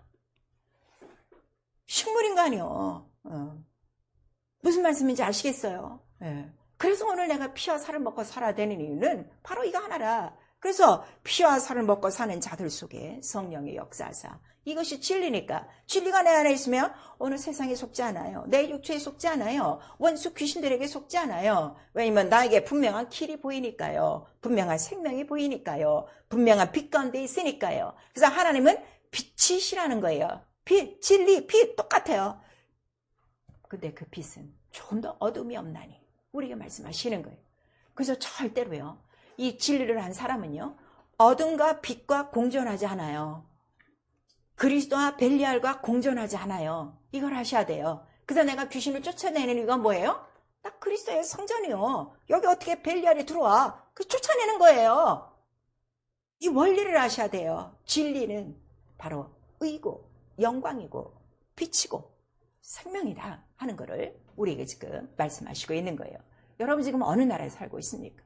식물인 거 아니에요. 무슨 말씀인지 아시겠어요? 네. 그래서 오늘 내가 피와 살을 먹고 살아야 되는 이유는 바로 이거 하나라. 그래서 피와 살을 먹고 사는 자들 속에 성령의 역사사. 이것이 진리니까. 진리가 내 안에 있으면 어느 세상에 속지 않아요. 내 육체에 속지 않아요. 원수 귀신들에게 속지 않아요. 왜냐면 나에게 분명한 길이 보이니까요. 분명한 생명이 보이니까요. 분명한 빛 가운데 있으니까요. 그래서 하나님은 빛이시라는 거예요. 빛, 진리, 빛 똑같아요. 근데 그 빛은 조금 더 어둠이 없나니 우리에게 말씀하시는 거예요. 그래서 절대로요. 이 진리를 한 사람은요. 어둠과 빛과 공존하지 않아요. 그리스도와 벨리알과 공존하지 않아요. 이걸 하셔야 돼요. 그래서 내가 귀신을 쫓아내는 이유가 뭐예요? 딱 그리스도의 성전이요. 여기 어떻게 벨리알이 들어와? 그 쫓아내는 거예요. 이 원리를 아셔야 돼요. 진리는 바로 의고 영광이고 빛이고 생명이다 하는 거를 우리에게 지금 말씀하시고 있는 거예요. 여러분 지금 어느 나라에 살고 있습니까?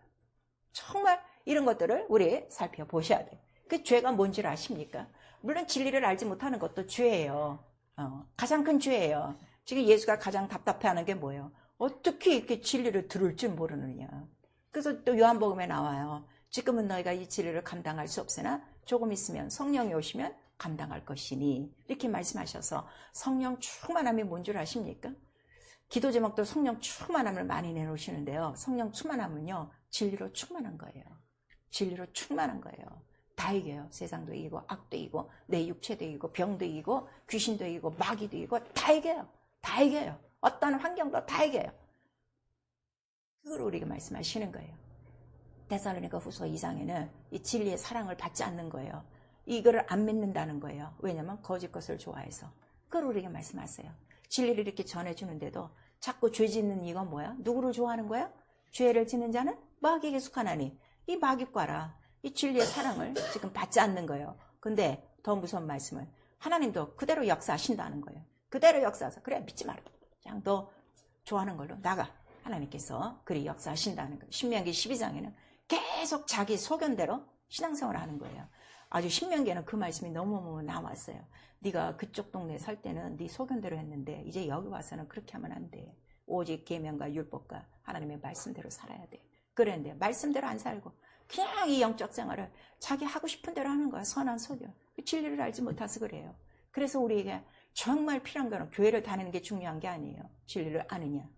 정말 이런 것들을 우리 살펴보셔야 돼요. 그 죄가 뭔지를 아십니까? 물론 진리를 알지 못하는 것도 죄예요. 가장 큰 죄예요. 지금 예수가 가장 답답해하는 게 뭐예요? 어떻게 이렇게 진리를 들을 줄 모르느냐. 그래서 또 요한복음에 나와요. 지금은 너희가 이 진리를 감당할 수 없으나 조금 있으면 성령이 오시면 감당할 것이니 이렇게 말씀하셔서 성령 충만함이 뭔 줄 아십니까? 기도 제목도 성령 충만함을 많이 내놓으시는데요. 성령 충만함은요. 진리로 충만한 거예요. 진리로 충만한 거예요. 다 이겨요. 세상도 이기고 악도 이기고 내 육체도 이기고 병도 이기고 귀신도 이기고 마귀도 이기고 다 이겨요. 다 이겨요. 어떤 환경도 다 이겨요. 그걸 우리에게 말씀하시는 거예요. 데살로니가 후서 2장에는 이 진리의 사랑을 받지 않는 거예요. 이거를 안 믿는다는 거예요. 왜냐하면 거짓 것을 좋아해서. 그걸 우리에게 말씀하세요. 진리를 이렇게 전해주는데도 자꾸 죄 짓는 이가 뭐야? 누구를 좋아하는 거야? 죄를 짓는 자는 마귀에게 속하나니 이 마귀과라 이 진리의 사랑을 지금 받지 않는 거예요. 근데 더 무서운 말씀은 하나님도 그대로 역사하신다는 거예요. 그대로 역사하셔서 그래 믿지 마라. 그냥 너 좋아하는 걸로 나가. 하나님께서 그리 역사하신다는 거예요. 신명기 12장에는 계속 자기 소견대로 신앙생활을 하는 거예요. 아주 신명기에는 그 말씀이 너무너무 나왔어요. 네가 그쪽 동네에 살 때는 네 소견대로 했는데 이제 여기 와서는 그렇게 하면 안 돼. 오직 계명과 율법과 하나님의 말씀대로 살아야 돼. 그랬는데 말씀대로 안 살고 그냥 이 영적 생활을 자기 하고 싶은 대로 하는 거야. 선한 소견. 진리를 알지 못해서 그래요. 그래서 우리에게 정말 필요한 거는 교회를 다니는 게 중요한 게 아니에요. 진리를 아느냐.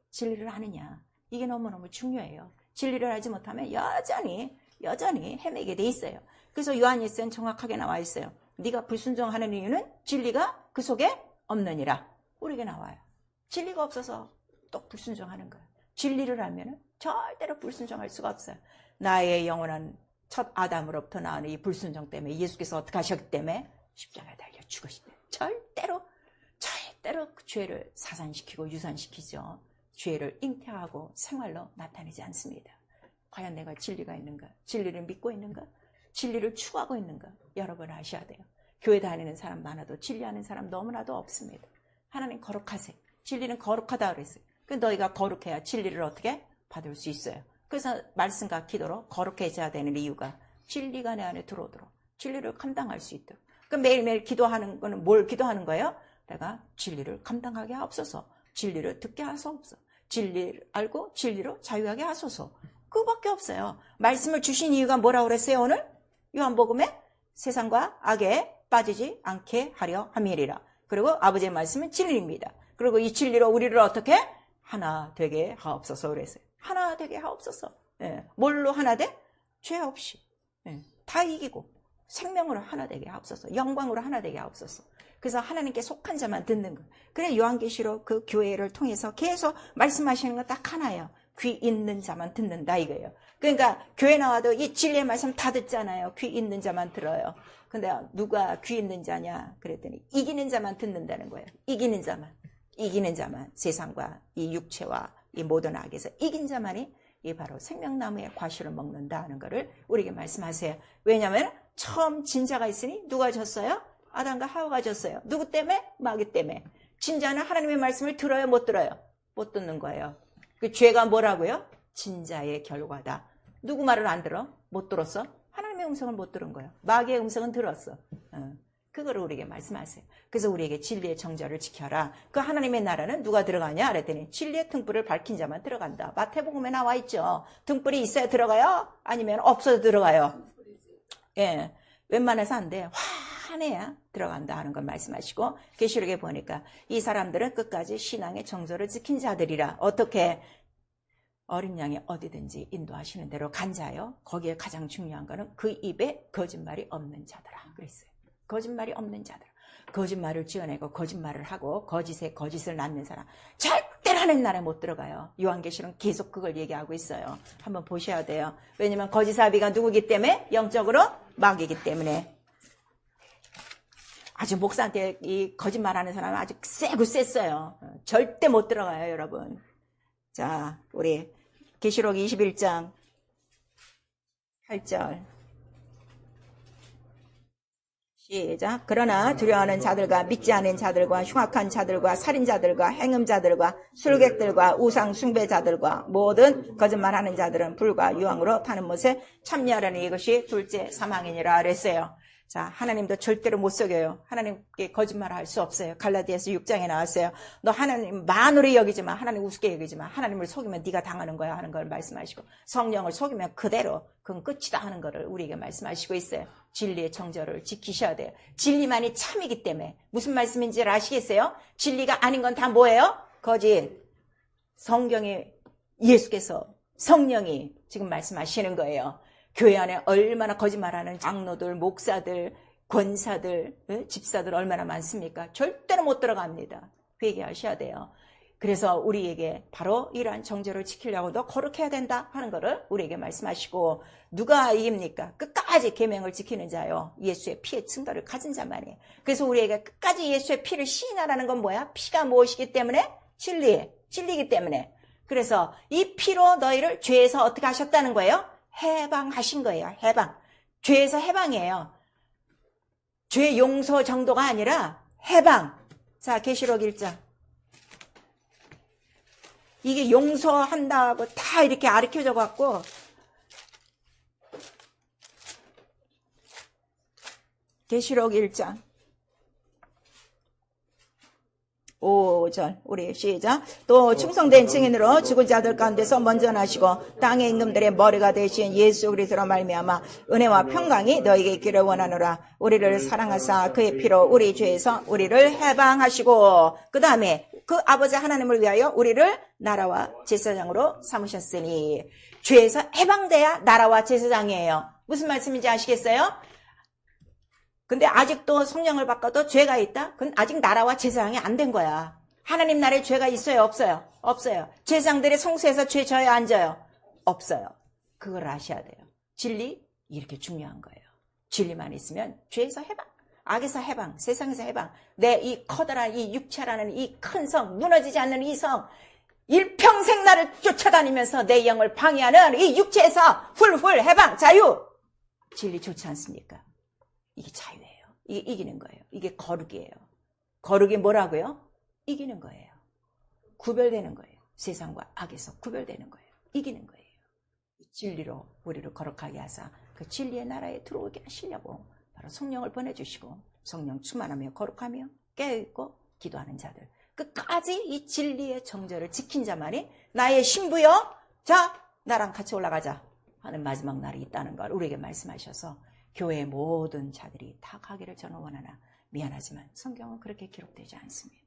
진리를 아느냐. 이게 너무너무 중요해요. 진리를 알지 못하면 여전히 헤매게 돼 있어요. 그래서 요한일서는 정확하게 나와 있어요. 네가 불순종하는 이유는 진리가 그 속에 없느니라. 우리에게 나와요. 진리가 없어서 또 불순종하는 거예요. 진리를 알면 절대로 불순종할 수가 없어요. 나의 영원한 첫 아담으로부터 나오는 이 불순종 때문에 예수께서 어떻게 하셨기 때문에 십자가에 달려 죽으시대. 절대로 그 죄를 사산시키고 유산시키죠. 죄를 잉태하고 생활로 나타내지 않습니다. 과연 내가 진리가 있는가? 진리를 믿고 있는가? 진리를 추구하고 있는가? 여러분 아셔야 돼요. 교회 다니는 사람 많아도 진리하는 사람 너무나도 없습니다. 하나님 거룩하세요. 진리는 거룩하다 그랬어요. 그 너희가 거룩해야 진리를 어떻게 받을 수 있어요. 그래서 말씀과 기도로 거룩해져야 되는 이유가 진리가 내 안에 들어오도록 진리를 감당할 수 있도록. 그 매일매일 기도하는 거는 뭘 기도하는 거예요? 내가 진리를 감당하게 하옵소서. 진리를 듣게 하소서. 진리를 알고 진리로 자유하게 하소서. 그거밖에 없어요. 말씀을 주신 이유가 뭐라고 그랬어요 오늘? 요한복음에 세상과 악에 빠지지 않게 하려 함이리라. 그리고 아버지의 말씀은 진리입니다. 그리고 이 진리로 우리를 어떻게? 하나 되게 하옵소서 그랬어요. 하나 되게 하옵소서. 예. 뭘로 하나 돼? 죄 없이. 예. 다 이기고 생명으로 하나 되게 하옵소서. 영광으로 하나 되게 하옵소서. 그래서 하나님께 속한 자만 듣는 거. 그래 요한계시록 그 교회를 통해서 계속 말씀하시는 건 딱 하나예요. 귀 있는 자만 듣는다 이거예요. 그러니까 교회 나와도 이 진리의 말씀 다 듣잖아요. 귀 있는 자만 들어요. 근데 누가 귀 있는 자냐 그랬더니 이기는 자만 듣는다는 거예요. 이기는 자만 세상과 이 육체와 이 모든 악에서 이긴 자만이 이 바로 생명나무의 과실을 먹는다 하는 거를 우리에게 말씀하세요. 왜냐하면 처음 진자가 있으니 누가 졌어요? 아담과 하와가 졌어요. 누구 때문에? 마귀 때문에. 진자는 하나님의 말씀을 들어요? 못 들어요? 못 듣는 거예요. 그 죄가 뭐라고요? 진자의 결과다. 누구 말을 안 들어? 못 들었어? 하나님의 음성을 못 들은 거예요. 마귀의 음성은 들었어. 그거를 우리에게 말씀하세요. 그래서 우리에게 진리의 정절을 지켜라. 그 하나님의 나라는 누가 들어가냐? 그랬더니 진리의 등불을 밝힌 자만 들어간다. 마태복음에 나와 있죠. 등불이 있어야 들어가요? 아니면 없어도 들어가요? 예, 웬만해서 안 돼. 환해야 들어간다 하는 걸 말씀하시고 계시록에 보니까 이 사람들은 끝까지 신앙의 정절을 지킨 자들이라. 어떻게? 어린 양이 어디든지 인도하시는 대로 간 자요. 거기에 가장 중요한 거는 그 입에 거짓말이 없는 자더라 그랬어요. 거짓말이 없는 자들. 거짓말을 지어내고 거짓말을 하고 거짓에 거짓을 낳는 사람 절대로 하나님 나라에 못 들어가요. 요한계시록은 계속 그걸 얘기하고 있어요. 한번 보셔야 돼요. 왜냐면 거짓 아비가 누구기 때문에? 영적으로 마귀이기 때문에. 아주 목사한테 이 거짓말하는 사람은 아주 세고 셌어요. 절대 못 들어가요, 여러분. 자, 우리 계시록 21장 8절 시작. 그러나 두려워하는 자들과 믿지 않은 자들과 흉악한 자들과 살인자들과 행음자들과 술객들과 우상 숭배자들과 모든 거짓말하는 자들은 불과 유황으로 타는 못에 참여하려는 이것이 둘째 사망이니라 그랬어요. 자, 하나님도 절대로 못 속여요. 하나님께 거짓말할 수 없어요. 갈라디아서 6장에 나왔어요. 너 하나님 만으로 여기지만, 하나님 우습게 여기지만, 하나님을 속이면 네가 당하는 거야 하는 걸 말씀하시고, 성령을 속이면 그대로 그건 끝이다 하는 거를 우리에게 말씀하시고 있어요. 진리의 정절을 지키셔야 돼요. 진리만이 참이기 때문에. 무슨 말씀인지 아시겠어요? 진리가 아닌 건 다 뭐예요? 거짓. 성경이, 예수께서, 성령이 지금 말씀하시는 거예요. 교회 안에 얼마나 거짓말하는 장로들, 목사들, 권사들, 집사들 얼마나 많습니까? 절대로 못 들어갑니다. 회개하셔야 돼요. 그래서 우리에게 바로 이러한 정죄를 지키려고 너 거룩해야 된다 하는 거를 우리에게 말씀하시고, 누가 이깁니까? 끝까지 계명을 지키는 자요. 예수의 피의 증거를 가진 자만이. 그래서 우리에게 끝까지 예수의 피를 시인하라는 건 뭐야? 피가 무엇이기 때문에? 진리이기 때문에. 그래서 이 피로 너희를 죄에서 어떻게 하셨다는 거예요? 해방하신 거예요. 해방. 죄에서 해방이에요. 죄 용서 정도가 아니라 해방. 자, 계시록 1장. 이게 용서한다고 다 이렇게 가르쳐져 갖고 계시록 1장 5절 우리 시작. 또 충성된 증인으로 죽은 자들 가운데서 먼저 나시고 땅의 임금들의 머리가 되신 예수 그리스도로 말미암아 은혜와 평강이 너희에게 있기를 원하노라. 우리를 사랑하사 그의 피로 우리 죄에서 우리를 해방하시고, 그 다음에 그 아버지 하나님을 위하여 우리를 나라와 제사장으로 삼으셨으니. 죄에서 해방돼야 나라와 제사장이에요. 무슨 말씀인지 아시겠어요? 근데 아직도 성령을 바꿔도 죄가 있다? 그건 아직 나라와 제사장이 안 된 거야. 하나님 나라에 죄가 있어요? 없어요? 없어요. 제사장들의 성소에서 죄 져요? 안 져요? 없어요. 그걸 아셔야 돼요. 진리 이렇게 중요한 거예요. 진리만 있으면 죄에서 해방, 악에서 해방, 세상에서 해방. 내 이 커다란 이 육체라는 이 큰 성, 무너지지 않는 이 성, 일평생 나를 쫓아다니면서 내 영을 방해하는 이 육체에서 훌훌 해방, 자유. 진리 좋지 않습니까? 이게 자유예요. 이게 이기는 거예요. 이게 거룩이에요. 거룩이 뭐라고요? 이기는 거예요. 구별되는 거예요. 세상과 악에서 구별되는 거예요. 이기는 거예요. 진리로 우리를 거룩하게 하사 그 진리의 나라에 들어오게 하시려고 바로 성령을 보내주시고, 성령 충만하며 거룩하며 깨어있고 기도하는 자들, 끝까지 이 진리의 정절을 지킨 자만이 나의 신부여, 자 나랑 같이 올라가자 하는 마지막 날이 있다는 걸 우리에게 말씀하셔서, 교회의 모든 자들이 다 가기를 저는 원하나 미안하지만 성경은 그렇게 기록되지 않습니다.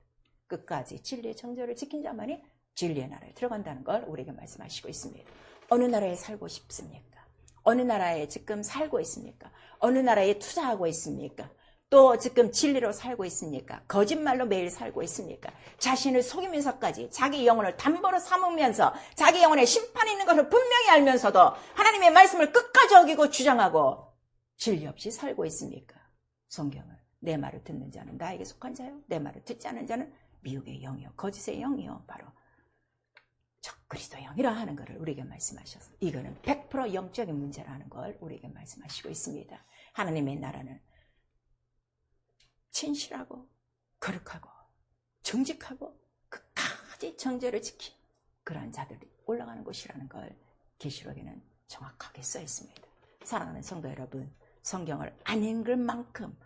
끝까지 진리의 정절을 지킨 자만이 진리의 나라에 들어간다는 걸 우리에게 말씀하시고 있습니다. 어느 나라에 살고 싶습니까? 어느 나라에 지금 살고 있습니까? 어느 나라에 투자하고 있습니까? 또 지금 진리로 살고 있습니까? 거짓말로 매일 살고 있습니까? 자신을 속이면서까지 자기 영혼을 담보로 삼으면서 자기 영혼에 심판이 있는 것을 분명히 알면서도 하나님의 말씀을 끝까지 어기고 주장하고 진리 없이 살고 있습니까? 성경은 내 말을 듣는 자는 나에게 속한 자요, 내 말을 듣지 않는 자는 미혹의 영이요 거짓의 영이요 바로 적그리스도 영이라 하는 것을 우리에게 말씀하셔서, 이거는 100% 영적인 문제라는 걸 우리에게 말씀하시고 있습니다. 하나님의 나라는 진실하고 거룩하고 정직하고 끝까지 정죄를 지킨 그러한 자들이 올라가는 곳이라는 걸 계시록에는 정확하게 써 있습니다. 사랑하는 성도 여러분, 성경을 안 읽을 만큼,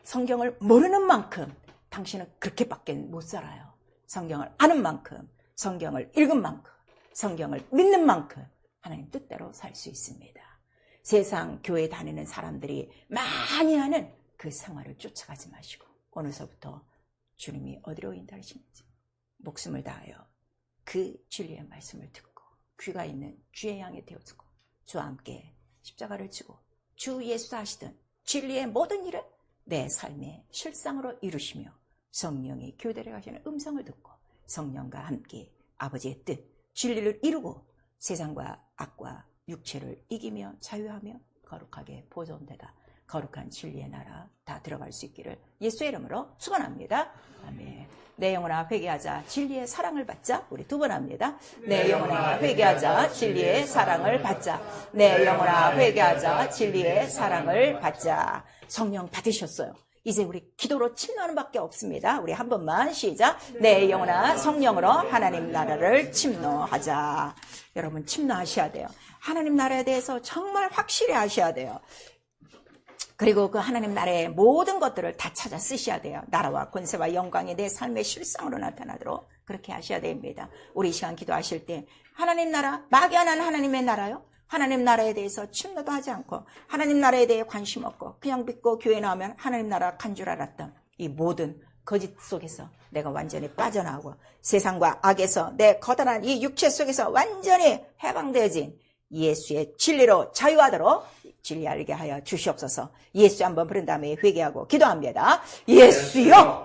성경을 모르는 만큼 당신은 그렇게밖에 못 살아요. 성경을 아는 만큼, 성경을 읽은 만큼, 성경을 믿는 만큼 하나님 뜻대로 살 수 있습니다. 세상 교회 다니는 사람들이 많이 하는 그 생활을 쫓아가지 마시고, 오늘서부터 주님이 어디로 인도하시는지 목숨을 다하여 그 진리의 말씀을 듣고 귀가 있는 주의 양이 되어주고 주와 함께 십자가를 지고 주 예수 하시던 진리의 모든 일을 내 삶의 실상으로 이루시며 성령이 교대를 하시는 음성을 듣고 성령과 함께 아버지의 뜻, 진리를 이루고 세상과 악과 육체를 이기며 자유하며 거룩하게 보존되다 거룩한 진리의 나라 다 들어갈 수 있기를 예수의 이름으로 축원합니다. 아멘. 내 영혼아 회개하자 진리의 사랑을 받자. 우리 두 번 합니다. 내 영혼아 회개하자 진리의 사랑을 받자. 내 영혼아 회개하자 진리의 사랑을 받자. 성령 받으셨어요. 이제 우리 기도로 침노하는 밖에 없습니다. 우리 한 번만 시작. 내 영혼아 성령으로 하나님 나라를 침노하자. 여러분 침노하셔야 돼요. 하나님 나라에 대해서 정말 확실히 하셔야 돼요. 그리고 그 하나님 나라의 모든 것들을 다 찾아 쓰셔야 돼요. 나라와 권세와 영광이 내 삶의 실상으로 나타나도록 그렇게 하셔야 됩니다. 우리 이 시간 기도하실 때 하나님 나라, 막연한 하나님의 나라요. 하나님 나라에 대해서 침노도 하지 않고 하나님 나라에 대해 관심 없고 그냥 믿고 교회 나오면 하나님 나라 간 줄 알았던 이 모든 거짓 속에서 내가 완전히 빠져나오고 세상과 악에서 내 거대한 이 육체 속에서 완전히 해방되어진 예수의 진리로 자유하도록 진리 알게 하여 주시옵소서. 예수 한번 부른 다음에 회개하고 기도합니다. 예수여!